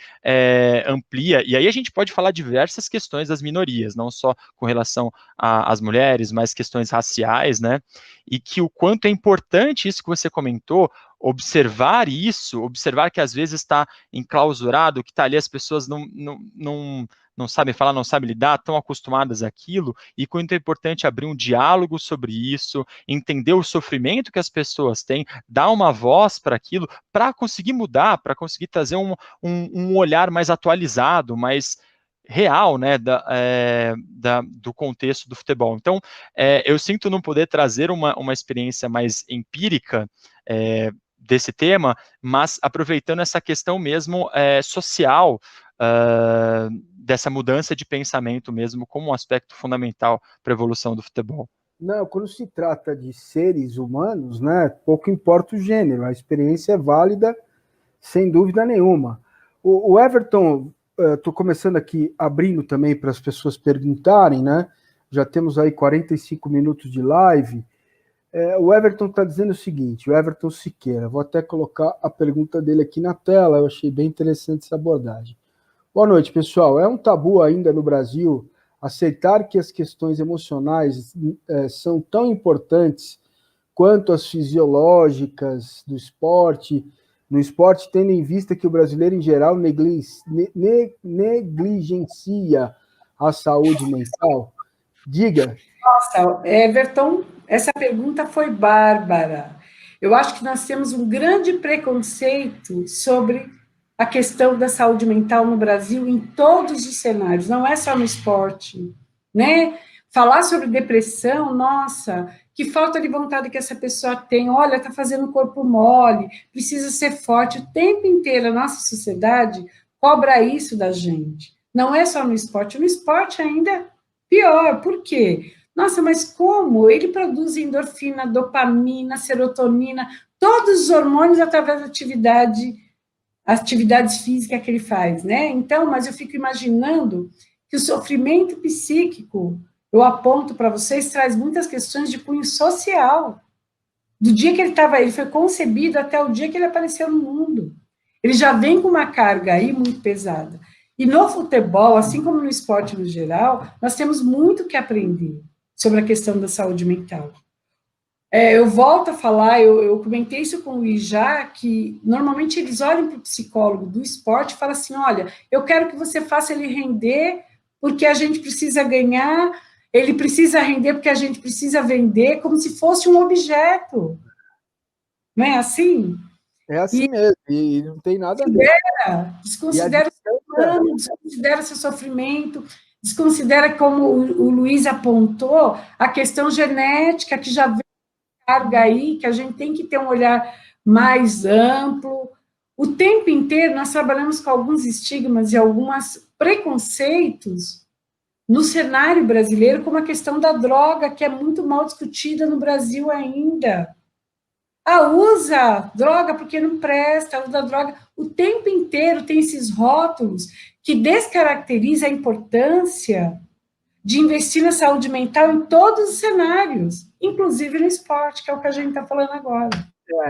amplia, e aí a gente pode falar diversas questões das minorias, não só com relação às mulheres, mas questões raciais, né? E que o quanto é importante isso que você comentou, observar que às vezes está enclausurado, que está ali, as pessoas não sabem falar, não sabem lidar, estão acostumadas àquilo, e quanto é importante abrir um diálogo sobre isso, entender o sofrimento que as pessoas têm, dar uma voz para aquilo, para conseguir mudar, para conseguir trazer um olhar mais atualizado, mais real, né, do contexto do futebol. Então, eu sinto não poder trazer uma experiência mais empírica desse tema, mas aproveitando essa questão mesmo social, dessa mudança de pensamento mesmo como um aspecto fundamental para a evolução do futebol. Não, quando se trata de seres humanos, né, pouco importa o gênero, a experiência é válida, sem dúvida nenhuma. O Everton, estou começando aqui, abrindo também para as pessoas perguntarem, né? Já temos aí 45 minutos de live. O Everton está dizendo o seguinte, o Everton Siqueira, vou até colocar a pergunta dele aqui na tela, eu achei bem interessante essa abordagem. Boa noite, pessoal. É um tabu ainda no Brasil aceitar que as questões emocionais são tão importantes quanto as fisiológicas do esporte, no esporte, tendo em vista que o brasileiro, em geral, negligencia a saúde mental? Diga. Nossa, Everton, essa pergunta foi bárbara. Eu acho que nós temos um grande preconceito sobre a questão da saúde mental no Brasil em todos os cenários, não é só no esporte, né? Falar sobre depressão, nossa, que falta de vontade que essa pessoa tem, olha, está fazendo o corpo mole, precisa ser forte, o tempo inteiro a nossa sociedade cobra isso da gente. Não é só no esporte ainda pior, por quê? Nossa, mas como? Ele produz endorfina, dopamina, serotonina, todos os hormônios através da atividades físicas que ele faz, né? Então, mas eu fico imaginando que o sofrimento psíquico, eu aponto para vocês, traz muitas questões de cunho social. Do dia que ele foi concebido até o dia que ele apareceu no mundo. Ele já vem com uma carga aí muito pesada. E no futebol, assim como no esporte no geral, nós temos muito que aprender sobre a questão da saúde mental. Eu volto a falar, eu comentei isso com o Ijá, que normalmente eles olham para o psicólogo do esporte e falam assim, olha, eu quero que você faça ele render porque a gente precisa ganhar, ele precisa render porque a gente precisa vender, como se fosse um objeto. Não é assim? É assim mesmo, e não tem nada a ver. Desconsidera o seu plano, desconsidera seu sofrimento, desconsidera, como o Luiz apontou, a questão genética, que já vem carga aí, que a gente tem que ter um olhar mais amplo. O tempo inteiro nós trabalhamos com alguns estigmas e alguns preconceitos no cenário brasileiro, como a questão da droga, que é muito mal discutida no Brasil ainda. Usa droga porque não presta, usa droga. O tempo inteiro tem esses rótulos que descaracterizam a importância de investir na saúde mental em todos os cenários, inclusive no esporte, que é o que a gente está falando agora.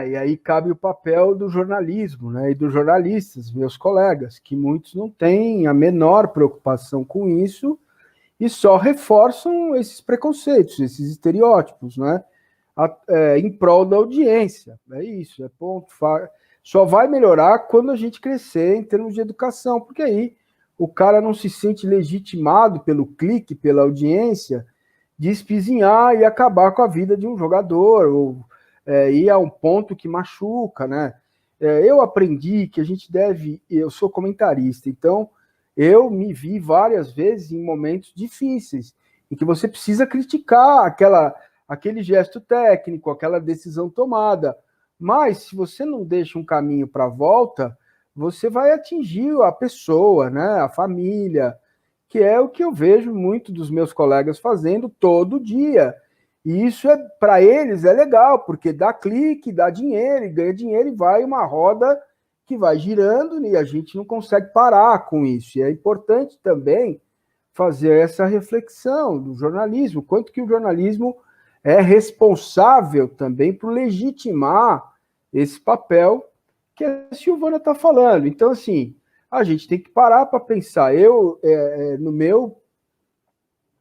E aí cabe o papel do jornalismo, né, e dos jornalistas, meus colegas, que muitos não têm a menor preocupação com isso e só reforçam esses preconceitos, esses estereótipos, né, em prol da audiência. É isso, é ponto. Só vai melhorar quando a gente crescer em termos de educação, porque aí o cara não se sente legitimado pelo clique, pela audiência, de espizinhar e acabar com a vida de um jogador, ou ir a um ponto que machuca, né? Eu aprendi que a gente deve... Eu sou comentarista, então eu me vi várias vezes em momentos difíceis, em que você precisa criticar aquele gesto técnico, aquela decisão tomada, mas se você não deixa um caminho para a volta, você vai atingir a pessoa, né, a família, que é o que eu vejo muito dos meus colegas fazendo todo dia. E isso para eles é legal, porque dá clique, dá dinheiro, e ganha dinheiro, e vai uma roda que vai girando, e a gente não consegue parar com isso. E é importante também fazer essa reflexão do jornalismo, quanto que o jornalismo é responsável também por legitimar esse papel que a Silvana está falando. Então, assim, a gente tem que parar para pensar. Eu, no meu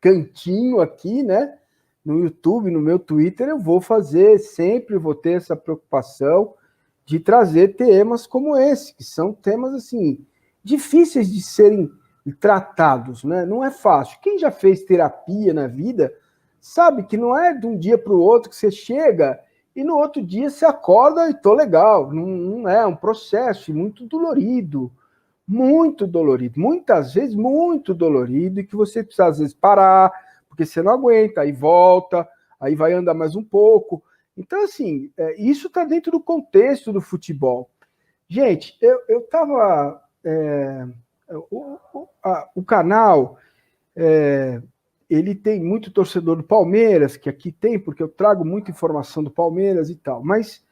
cantinho aqui, né, no YouTube, no meu Twitter, eu vou ter essa preocupação de trazer temas como esse, que são temas, assim, difíceis de serem tratados, né? Não é fácil. Quem já fez terapia na vida sabe que não é de um dia para o outro que você chega e no outro dia você acorda e tô legal. Não é um processo muito dolorido, muitas vezes muito dolorido, e que você precisa às vezes parar, porque você não aguenta, aí volta, aí vai andar mais um pouco. Então, assim, isso está dentro do contexto do futebol. Gente, eu estava... o canal... ele tem muito torcedor do Palmeiras, que aqui tem, porque eu trago muita informação do Palmeiras e tal, mas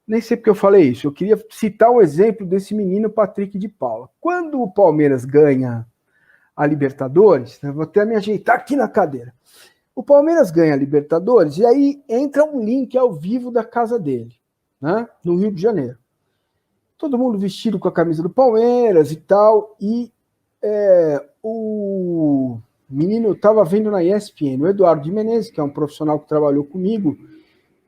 nem sei porque eu falei isso. Eu queria citar um exemplo desse menino Patrick de Paula. Quando o Palmeiras ganha a Libertadores, eu vou até me ajeitar aqui na cadeira. O Palmeiras ganha a Libertadores e aí entra um link ao vivo da casa dele, né, no Rio de Janeiro. Todo mundo vestido com a camisa do Palmeiras e tal, e o menino estava vendo na ESPN, o Eduardo de Menezes, que é um profissional que trabalhou comigo,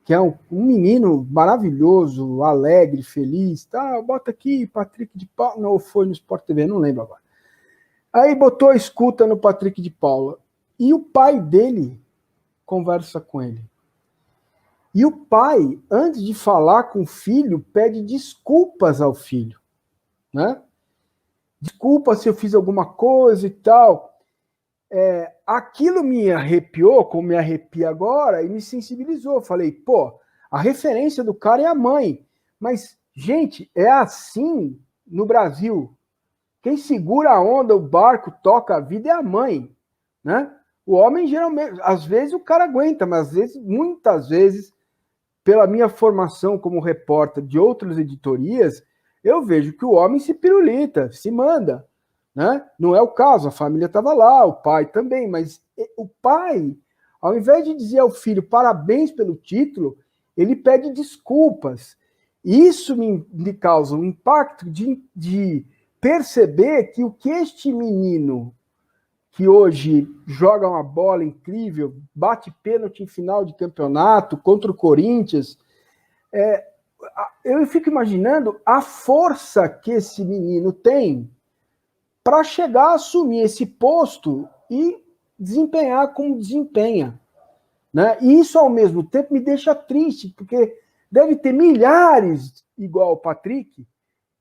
que é um menino maravilhoso, alegre, feliz, tá, bota aqui, Patrick de Paula, não, foi no Sport TV, não lembro agora. Aí botou a escuta no Patrick de Paula, e o pai dele conversa com ele. E o pai, antes de falar com o filho, pede desculpas ao filho, né? Desculpa se eu fiz alguma coisa e tal. Aquilo me arrepiou, como me arrepia agora, e me sensibilizou. Falei, pô, a referência do cara é a mãe. Mas, gente, é assim no Brasil. Quem segura a onda, o barco, toca a vida é a mãe, né? O homem, geralmente, às vezes o cara aguenta, mas às vezes, muitas vezes, pela minha formação como repórter de outras editorias, eu vejo que o homem se pirulita, se manda, né? Não é o caso, a família estava lá, o pai também, mas o pai, ao invés de dizer ao filho parabéns pelo título, ele pede desculpas. Isso me causa um impacto de perceber que o que este menino, que hoje joga uma bola incrível, bate pênalti em final de campeonato contra o Corinthians, eu fico imaginando a força que esse menino tem para chegar a assumir esse posto e desempenhar como desempenha, né? E isso, ao mesmo tempo, me deixa triste, porque deve ter milhares, igual o Patrick,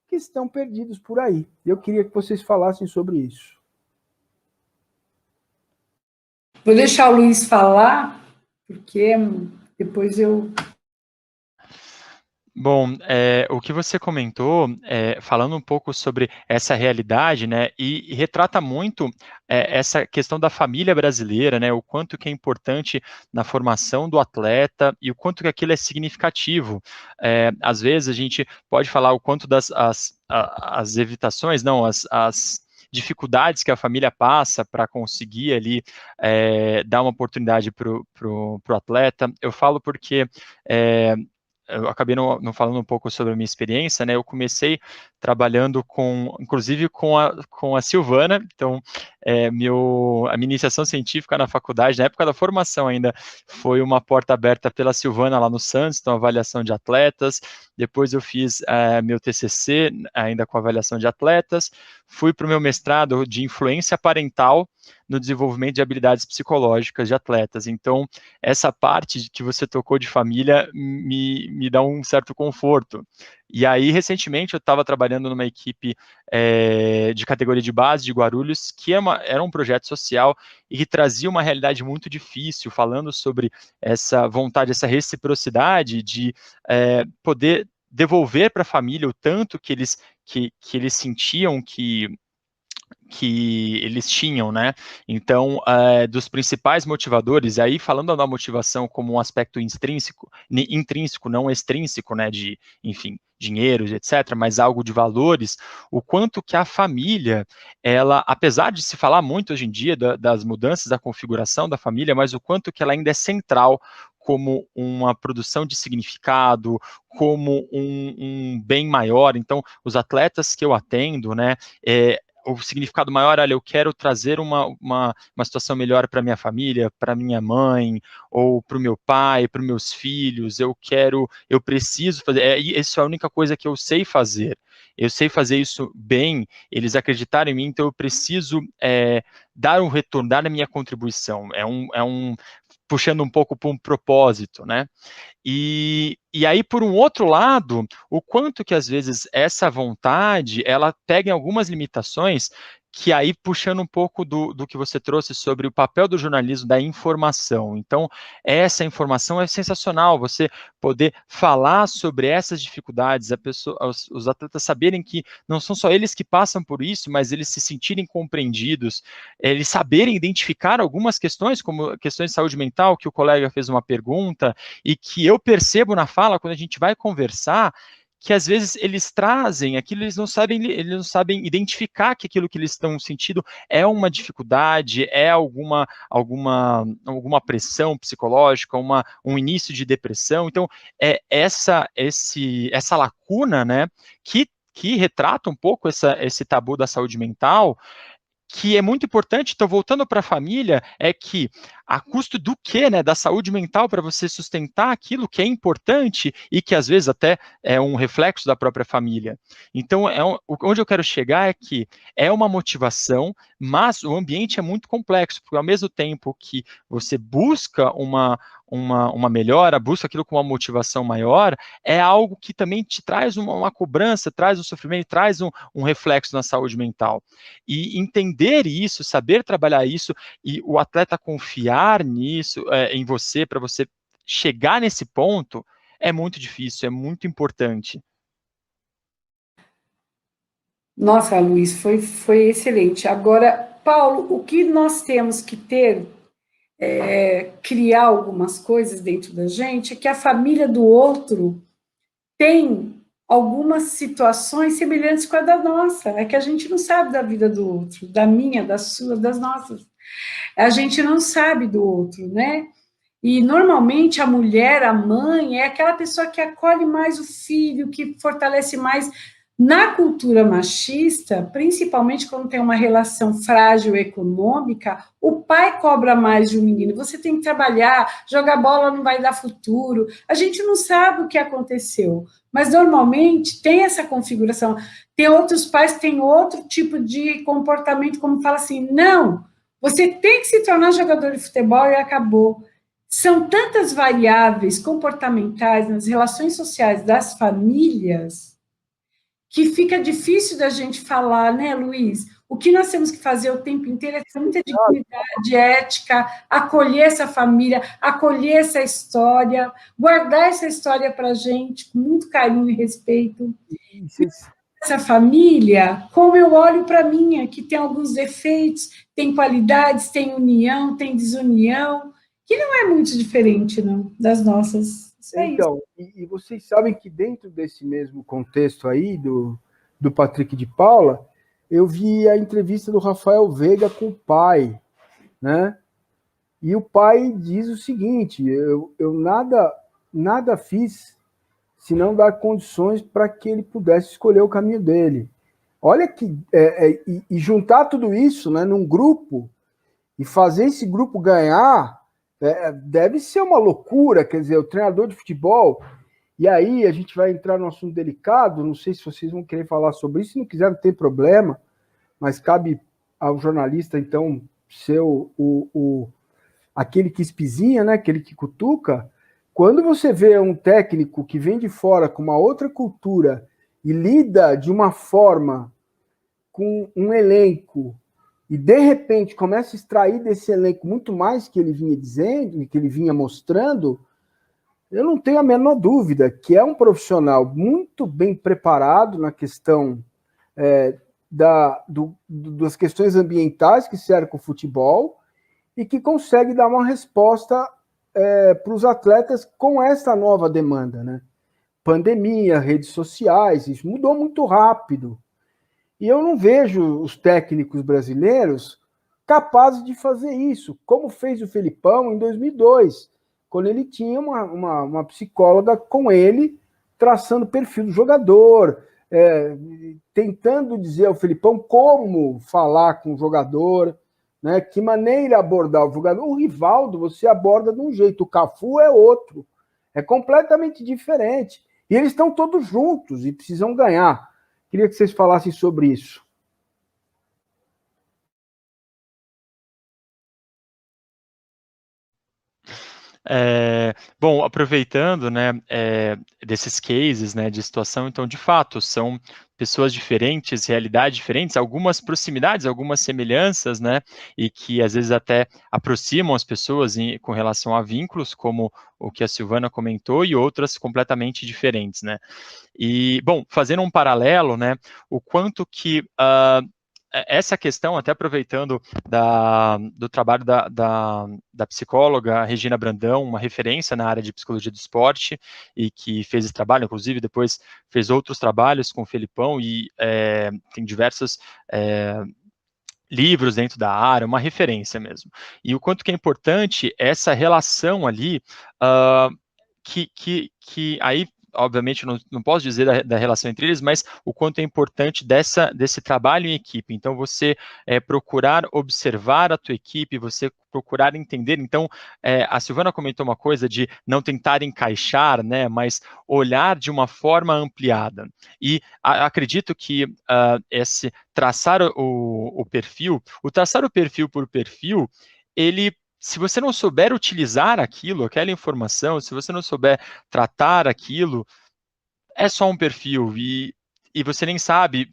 que estão perdidos por aí. Eu queria que vocês falassem sobre isso. Vou deixar o Luiz falar, porque depois eu... Bom, o que você comentou, falando um pouco sobre essa realidade, né, e retrata muito essa questão da família brasileira, né, o quanto que é importante na formação do atleta e o quanto que aquilo é significativo. Às vezes a gente pode falar o quanto as evitações, não, as dificuldades que a família passa para conseguir ali dar uma oportunidade para o atleta. Eu falo porque eu acabei não falando um pouco sobre a minha experiência, né? Eu comecei trabalhando inclusive com a Silvana, então a minha iniciação científica na faculdade, na época da formação ainda, foi uma porta aberta pela Silvana lá no Santos, então avaliação de atletas. Depois eu fiz meu TCC, ainda com avaliação de atletas, fui para o meu mestrado de influência parental no desenvolvimento de habilidades psicológicas de atletas. Então, essa parte que você tocou de família me dá um certo conforto. E aí, recentemente, eu estava trabalhando numa equipe de categoria de base de Guarulhos, que era um projeto social e que trazia uma realidade muito difícil, falando sobre essa vontade, essa reciprocidade de poder devolver para a família o tanto que eles sentiam que eles tinham, né? Então, dos principais motivadores, aí falando da motivação como um aspecto intrínseco, não extrínseco, né? De, enfim, dinheiro, etc., mas algo de valores, o quanto que a família, ela, apesar de se falar muito hoje em dia das mudanças da configuração da família, mas o quanto que ela ainda é central como uma produção de significado, como um bem maior. Então, os atletas que eu atendo, né, o significado maior, olha, eu quero trazer uma situação melhor para minha família, para minha mãe, ou para o meu pai, para os meus filhos, eu preciso fazer, isso é a única coisa que eu sei fazer. Eu sei fazer isso bem, eles acreditaram em mim, então eu preciso dar um retorno, dar a minha contribuição. Puxando um pouco para um propósito, né? E aí, por um outro lado, o quanto que às vezes essa vontade, ela pega em algumas limitações que aí puxando um pouco do que você trouxe sobre o papel do jornalismo, da informação. Então, essa informação é sensacional, você poder falar sobre essas dificuldades, os atletas saberem que não são só eles que passam por isso, mas eles se sentirem compreendidos, eles saberem identificar algumas questões, como questões de saúde mental, que o colega fez uma pergunta, e que eu percebo na fala, quando a gente vai conversar, que às vezes eles trazem aquilo, eles não sabem identificar que aquilo que eles estão sentindo é uma dificuldade, é alguma pressão psicológica, um início de depressão. Então, é essa lacuna, né, que retrata um pouco esse tabu da saúde mental, que é muito importante. Então, voltando para a família, é que a custo do quê, né, da saúde mental, para você sustentar aquilo que é importante e que às vezes até é um reflexo da própria família. Então, onde eu quero chegar é que é uma motivação, mas o ambiente é muito complexo, porque ao mesmo tempo que você busca uma melhora, busca aquilo com uma motivação maior, é algo que também te traz uma cobrança, traz um sofrimento, traz um reflexo na saúde mental. E entender isso, saber trabalhar isso, e o atleta confiar nisso, em você, para você chegar nesse ponto, é muito difícil, é muito importante. Nossa, Luiz, foi excelente. Agora, Paulo, o que nós temos que ter, criar algumas coisas dentro da gente, é que a família do outro tem algumas situações semelhantes com a da nossa, é que a gente não sabe da vida do outro, da minha, da sua, das nossas. A gente não sabe do outro, né? E normalmente a mulher, a mãe, é aquela pessoa que acolhe mais o filho, que fortalece mais. Na cultura machista, principalmente quando tem uma relação frágil econômica, o pai cobra mais de um menino. Você tem que trabalhar, jogar bola não vai dar futuro. A gente não sabe o que aconteceu, mas normalmente tem essa configuração. Tem outros pais que têm outro tipo de comportamento, como fala assim, não, você tem que se tornar jogador de futebol e acabou. São tantas variáveis comportamentais nas relações sociais das famílias que fica difícil da gente falar, né, Luiz? O que nós temos que fazer o tempo inteiro é ter muita dignidade ética, acolher essa família, acolher essa história, guardar essa história para a gente com muito carinho e respeito. Essa família, como eu olho para a minha, que tem alguns defeitos, tem qualidades, tem união, tem desunião, que não é muito diferente, não, das nossas. Então, e vocês sabem que dentro desse mesmo contexto aí, do Patrick de Paula, eu vi a entrevista do Rafael Veiga com o pai, né? E o pai diz o seguinte, eu nada fiz senão dar condições para que ele pudesse escolher o caminho dele. Olha que... e juntar tudo isso, né, num grupo, e fazer esse grupo ganhar, deve ser uma loucura. Quer dizer, o treinador de futebol... E aí a gente vai entrar num assunto delicado, não sei se vocês vão querer falar sobre isso, se não quiser não tem problema, mas cabe ao jornalista, então, ser aquele que espizinha, né, aquele que cutuca. Quando você vê um técnico que vem de fora com uma outra cultura e lida de uma forma com um elenco e, de repente, começa a extrair desse elenco muito mais que ele vinha dizendo, que ele vinha mostrando, eu não tenho a menor dúvida que é um profissional muito bem preparado na questão das questões ambientais que cercam o futebol e que consegue dar uma resposta para os atletas com essa nova demanda, né? Pandemia, redes sociais, isso mudou muito rápido. E eu não vejo os técnicos brasileiros capazes de fazer isso, como fez o Felipão em 2002, quando ele tinha uma psicóloga com ele, traçando o perfil do jogador, tentando dizer ao Felipão como falar com o jogador, né, que maneira abordar o jogador. O Rivaldo você aborda de um jeito, o Cafu é outro, é completamente diferente. E eles estão todos juntos e precisam ganhar. Queria que vocês falassem sobre isso. Bom, aproveitando, né, desses cases, né, de situação, então, de fato, são pessoas diferentes, realidades diferentes, algumas proximidades, algumas semelhanças, né, e que às vezes até aproximam as pessoas com relação a vínculos, como o que a Silvana comentou, e outras completamente diferentes, né. E, bom, fazendo um paralelo, né, o quanto que essa questão, até aproveitando do trabalho da psicóloga Regina Brandão, uma referência na área de psicologia do esporte, e que fez esse trabalho, inclusive depois fez outros trabalhos com o Felipão, e tem diversos livros dentro da área, uma referência mesmo. E o quanto que é importante essa relação ali, que aí, obviamente, não posso dizer da relação entre eles, mas o quanto é importante desse trabalho em equipe. Então, você procurar observar a tua equipe, você procurar entender. Então, a Silvana comentou uma coisa de não tentar encaixar, né, mas olhar de uma forma ampliada. E acredito que esse traçar o perfil, traçar o perfil por perfil, ele, se você não souber utilizar aquilo, aquela informação, se você não souber tratar aquilo, é só um perfil e você nem sabe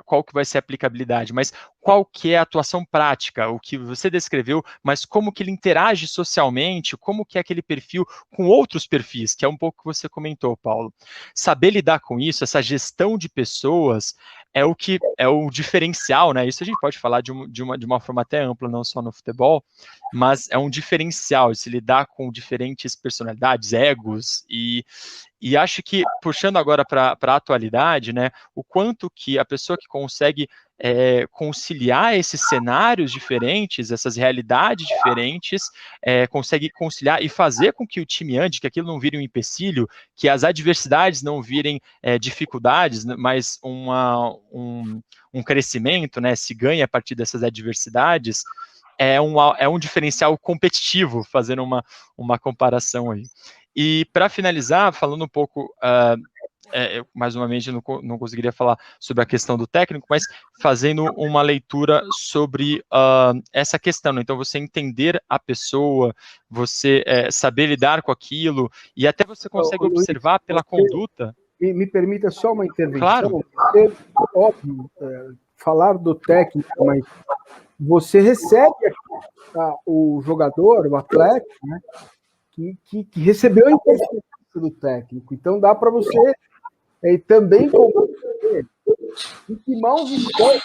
qual que vai ser a aplicabilidade, mas qual que é a atuação prática, o que você descreveu, mas como que ele interage socialmente, como que é aquele perfil com outros perfis, que é um pouco o que você comentou, Paulo. Saber lidar com isso, essa gestão de pessoas, é o que é o diferencial, né? Isso a gente pode falar de uma forma até ampla, não só no futebol, mas é um diferencial, se lidar com diferentes personalidades, egos, e acho que, puxando agora para a atualidade, né, o quanto que a pessoa que consegue conciliar esses cenários diferentes, essas realidades diferentes, consegue conciliar e fazer com que o time ande, que aquilo não vire um empecilho, que as adversidades não virem dificuldades, mas um crescimento, né, se ganha a partir dessas adversidades, é um diferencial competitivo, fazendo uma comparação aí. E para finalizar, falando um pouco, mais uma vez, eu não conseguiria falar sobre a questão do técnico, mas fazendo uma leitura sobre essa questão. Né? Então, você entender a pessoa, você saber lidar com aquilo, e até você consegue observar pela conduta. Me permita só uma intervenção. Claro. Você, óbvio, falar do técnico, mas você recebe o jogador, o atleta, né, que recebeu a interferência do técnico. Então, dá para você também compreender em que mãos estão.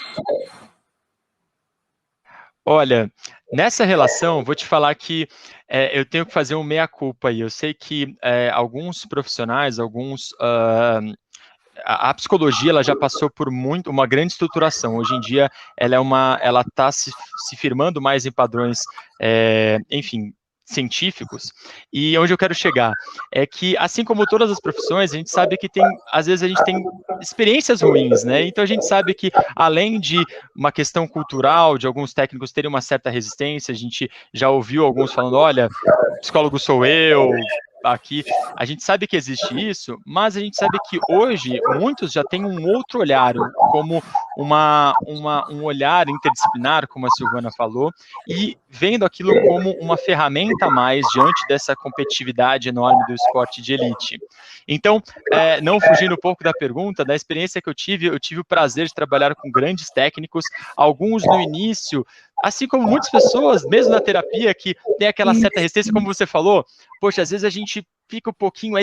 Olha, nessa relação, vou te falar que eu tenho que fazer um meia-culpa aí. Eu sei que alguns profissionais, a psicologia ela já passou por uma grande estruturação. Hoje em dia, ela está se firmando mais em padrões, enfim, científicos, e onde eu quero chegar é que, assim como todas as profissões, a gente sabe que às vezes a gente tem experiências ruins, né? Então a gente sabe que, além de uma questão cultural, de alguns técnicos terem uma certa resistência, a gente já ouviu alguns falando, olha, psicólogo sou eu, aqui, a gente sabe que existe isso, mas a gente sabe que hoje muitos já têm um outro olhar, como um olhar interdisciplinar, como a Silvana falou, e vendo aquilo como uma ferramenta a mais diante dessa competitividade enorme do esporte de elite. Então, não fugindo um pouco da pergunta, da experiência que eu tive o prazer de trabalhar com grandes técnicos, alguns no início, assim como muitas pessoas, mesmo na terapia, que tem aquela certa resistência, como você falou, poxa, às vezes a gente fica um pouquinho,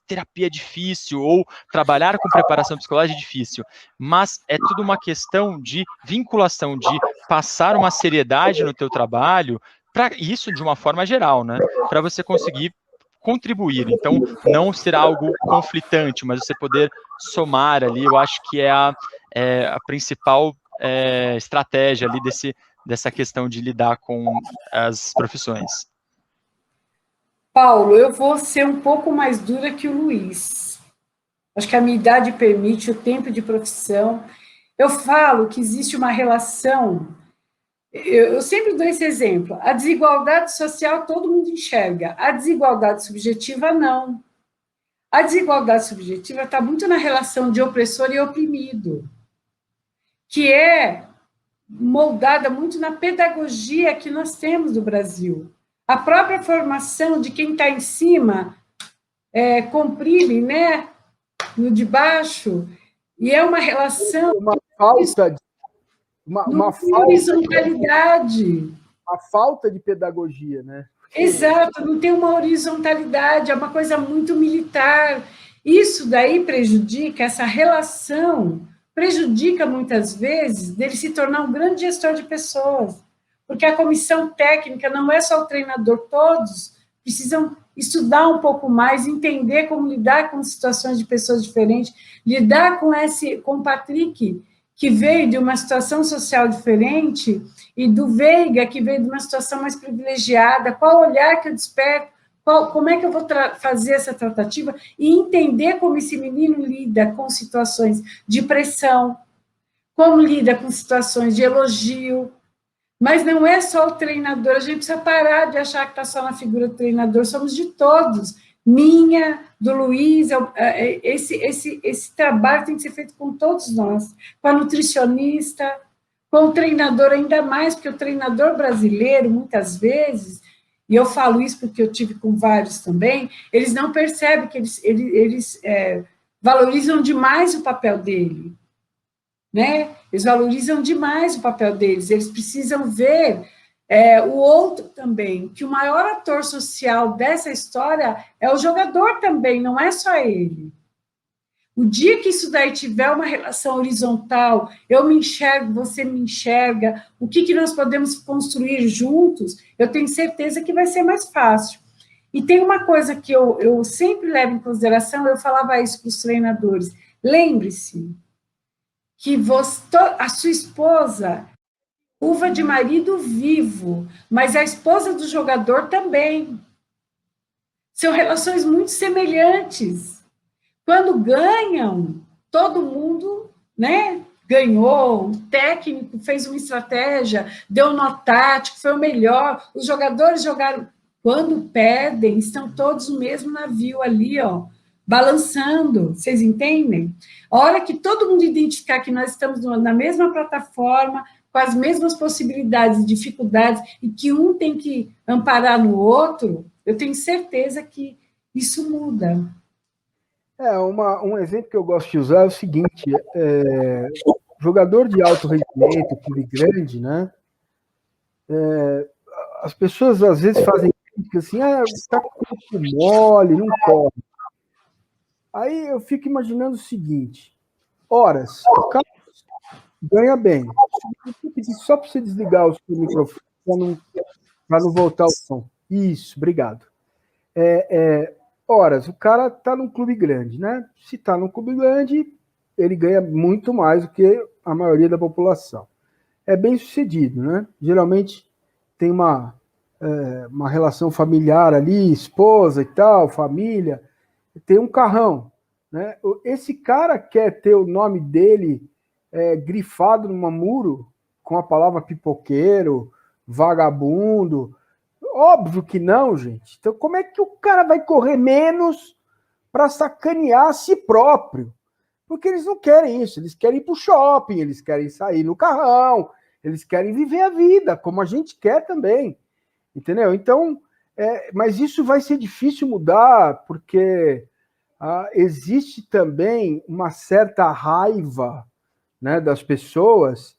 terapia é difícil, ou trabalhar com preparação psicológica é difícil, mas é tudo uma questão de vinculação, de passar uma seriedade no teu trabalho, para isso de uma forma geral, né, para você conseguir contribuir, então não ser algo conflitante, mas você poder somar ali, eu acho que é a principal estratégia ali dessa questão de lidar com as profissões. Paulo, eu vou ser um pouco mais dura que o Luiz. Acho que a minha idade permite, o tempo de profissão. Eu falo que existe uma relação, eu sempre dou esse exemplo, a desigualdade social todo mundo enxerga, a desigualdade subjetiva não. A desigualdade subjetiva está muito na relação de opressor e oprimido, que é moldada muito na pedagogia que nós temos no Brasil. A própria formação de quem está em cima comprime, né, no de baixo, e é uma relação... Uma falta de... Uma horizontalidade. A falta de pedagogia, né? Exato, não tem uma horizontalidade, é uma coisa muito militar. Isso daí prejudica, essa relação prejudica muitas vezes dele se tornar um grande gestor de pessoas, porque a comissão técnica não é só o treinador, todos precisam estudar um pouco mais, entender como lidar com situações de pessoas diferentes, lidar com o Patrick, que veio de uma situação social diferente, e do Veiga, que veio de uma situação mais privilegiada, qual olhar que eu desperto, como é que eu vou fazer essa tratativa, e entender como esse menino lida com situações de pressão, como lida com situações de elogio, mas não é só o treinador, a gente precisa parar de achar que está só na figura do treinador, somos de todos, minha, do Luiz, esse trabalho tem que ser feito com todos nós, com a nutricionista, com o treinador ainda mais, porque o treinador brasileiro, muitas vezes, e eu falo isso porque eu tive com vários também, eles não percebem que eles valorizam demais o papel dele, né? Eles valorizam demais o papel deles, eles precisam ver o outro também, que o maior ator social dessa história é o jogador também, não é só ele. O dia que isso daí tiver uma relação horizontal, eu me enxergo, você me enxerga, o que nós podemos construir juntos, eu tenho certeza que vai ser mais fácil. E tem uma coisa que eu sempre levo em consideração, eu falava isso para os treinadores, lembre-se que a sua esposa, uva de marido vivo, mas a esposa do jogador também. São relações muito semelhantes. Quando ganham, todo mundo, né, ganhou, o técnico fez uma estratégia, deu nó tático, foi o melhor, os jogadores jogaram. Quando perdem, estão todos no mesmo navio ali, ó, balançando, vocês entendem? A hora que todo mundo identificar que nós estamos na mesma plataforma, com as mesmas possibilidades e dificuldades, e que um tem que amparar no outro, eu tenho certeza que isso muda. Um exemplo que eu gosto de usar é o seguinte, jogador de alto rendimento, clube grande, né? As pessoas às vezes fazem crítica assim, tá com o corpo mole, não corre. Aí eu fico imaginando o seguinte, horas, o cara ganha bem. Só para você desligar o seu microfone para não voltar o som. Isso, obrigado. Horas, o cara está num clube grande, né? Se está num clube grande, ele ganha muito mais do que a maioria da população. É bem sucedido, né? Geralmente tem uma relação familiar ali, esposa e tal, família, tem um carrão, né? Esse cara quer ter o nome dele grifado num muro com a palavra pipoqueiro, vagabundo. Óbvio que não, gente. Então, como é que o cara vai correr menos para sacanear a si próprio? Porque eles não querem isso, eles querem ir para o shopping, eles querem sair no carrão, eles querem viver a vida, como a gente quer também. Entendeu? Então, mas isso vai ser difícil mudar, porque existe também uma certa raiva, né, das pessoas,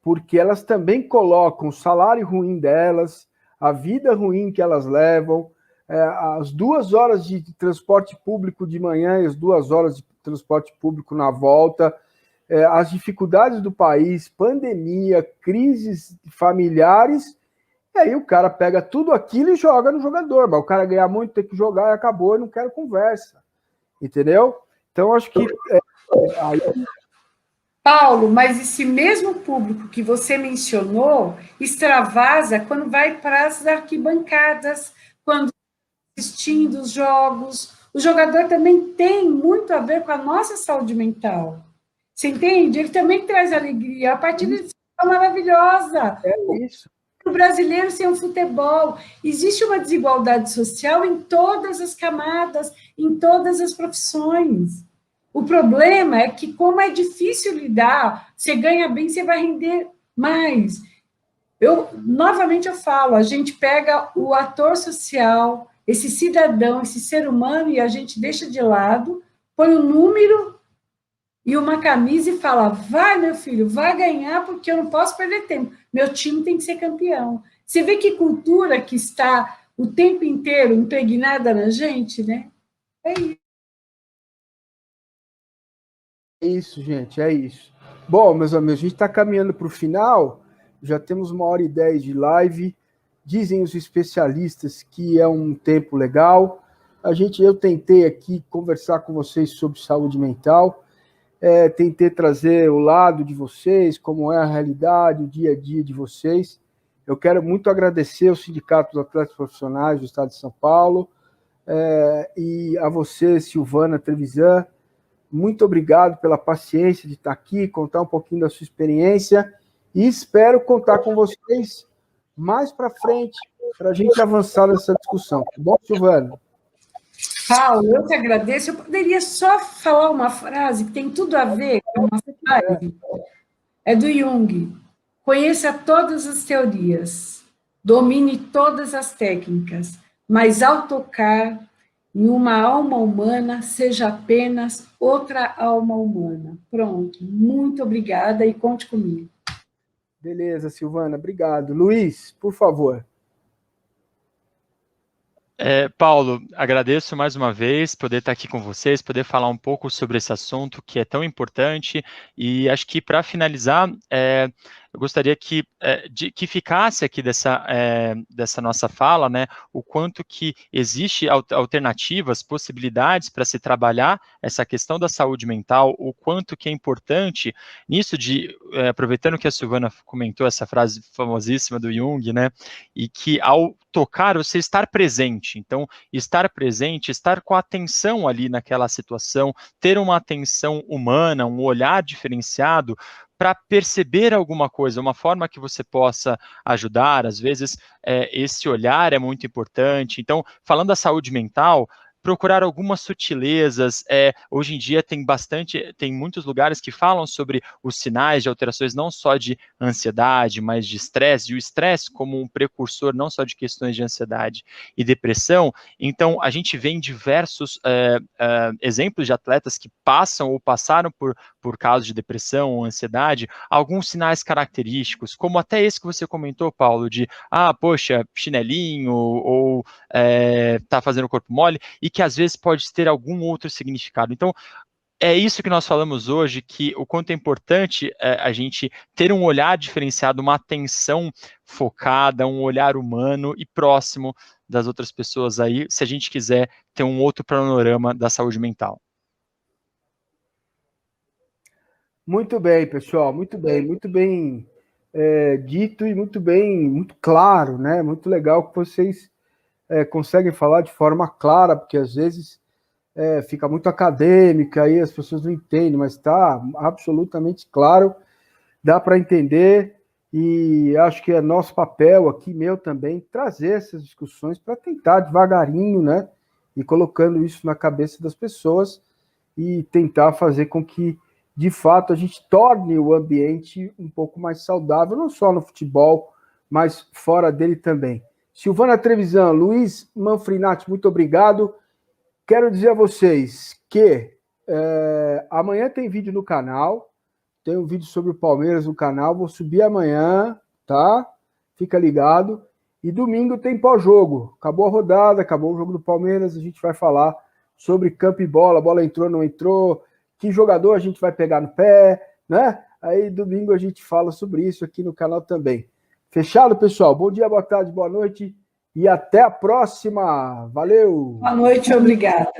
porque elas também colocam o salário ruim delas, a vida ruim que elas levam, as 2 horas de transporte público de manhã e as 2 horas de transporte público na volta, as dificuldades do país, pandemia, crises familiares, e aí o cara pega tudo aquilo e joga no jogador, mas o cara ganhar muito, tem que jogar e acabou, eu não quero conversa, entendeu? Então, acho que... Paulo, mas esse mesmo público que você mencionou extravasa quando vai para as arquibancadas, quando assistindo os jogos. O jogador também tem muito a ver com a nossa saúde mental. Você entende? Ele também traz alegria. A partida é maravilhosa. É isso. O brasileiro sem o futebol. Existe uma desigualdade social em todas as camadas, em todas as profissões. O problema é que, como é difícil lidar, você ganha bem, você vai render mais. Novamente eu falo, a gente pega o ator social, esse cidadão, esse ser humano, e a gente deixa de lado, põe um número e uma camisa e fala, vai, meu filho, vai ganhar, porque eu não posso perder tempo. Meu time tem que ser campeão. Você vê que cultura que está o tempo inteiro impregnada na gente, né? É isso. É isso, gente, é isso. Bom, meus amigos, a gente está caminhando para o final, já temos 1h10 de live, dizem os especialistas que é um tempo legal. Eu tentei aqui conversar com vocês sobre saúde mental, tentei trazer o lado de vocês, como é a realidade, o dia a dia de vocês. Eu quero muito agradecer ao Sindicato dos Atletas Profissionais do Estado de São Paulo, e a você, Silvana Trevisan. Muito obrigado pela paciência de estar aqui, contar um pouquinho da sua experiência, e espero contar com vocês mais para frente, para a gente avançar nessa discussão. Tá bom, Silvana? Paulo, eu te agradeço. Eu poderia só falar uma frase que tem tudo a ver com a nossa live. É do Jung. Conheça todas as teorias, domine todas as técnicas, mas ao tocar em uma alma humana, seja apenas outra alma humana. Pronto. Muito obrigada e conte comigo. Beleza, Silvana. Obrigado. Luiz, por favor. Paulo, agradeço mais uma vez poder estar aqui com vocês, poder falar um pouco sobre esse assunto que é tão importante, e acho que para finalizar, eu gostaria que ficasse aqui dessa nossa fala, né, o quanto que existe alternativas, possibilidades para se trabalhar essa questão da saúde mental, o quanto que é importante nisso aproveitando que a Silvana comentou essa frase famosíssima do Jung, né, e que ao tocar, você estar presente. Então, estar presente, estar com a atenção ali naquela situação, ter uma atenção humana, um olhar diferenciado para perceber alguma coisa, uma forma que você possa ajudar. Às vezes, esse olhar é muito importante. Então, falando da saúde mental, procurar algumas sutilezas. Hoje em dia tem muitos lugares que falam sobre os sinais de alterações não só de ansiedade, mas de estresse, e o estresse como um precursor não só de questões de ansiedade e depressão. Então, a gente vê em diversos exemplos de atletas que passam ou passaram por casos de depressão ou ansiedade, alguns sinais característicos, como até esse que você comentou, Paulo, de, poxa, chinelinho, ou tá fazendo o corpo mole, e que às vezes pode ter algum outro significado. Então, é isso que nós falamos hoje, que o quanto é importante a gente ter um olhar diferenciado, uma atenção focada, um olhar humano e próximo das outras pessoas aí, se a gente quiser ter um outro panorama da saúde mental. Muito bem, pessoal, muito bem dito e muito claro, né? Muito legal que vocês conseguem falar de forma clara, porque às vezes fica muito acadêmica, aí as pessoas não entendem, mas está absolutamente claro, dá para entender, e acho que é nosso papel aqui, meu também, trazer essas discussões para tentar devagarinho, né, e colocando isso na cabeça das pessoas e tentar fazer com que, de fato, a gente torne o ambiente um pouco mais saudável, não só no futebol, mas fora dele também. Silvana Trevisan, Luiz Manfrinati, muito obrigado. Quero dizer a vocês que amanhã tem vídeo no canal, tem um vídeo sobre o Palmeiras no canal, vou subir amanhã, tá? Fica ligado. E domingo tem pós-jogo. Acabou a rodada, acabou o jogo do Palmeiras, a gente vai falar sobre campo e bola, a bola entrou, não entrou, que jogador a gente vai pegar no pé, né? Aí domingo a gente fala sobre isso aqui no canal também. Fechado, pessoal? Bom dia, boa tarde, boa noite e até a próxima. Valeu! Boa noite, obrigada.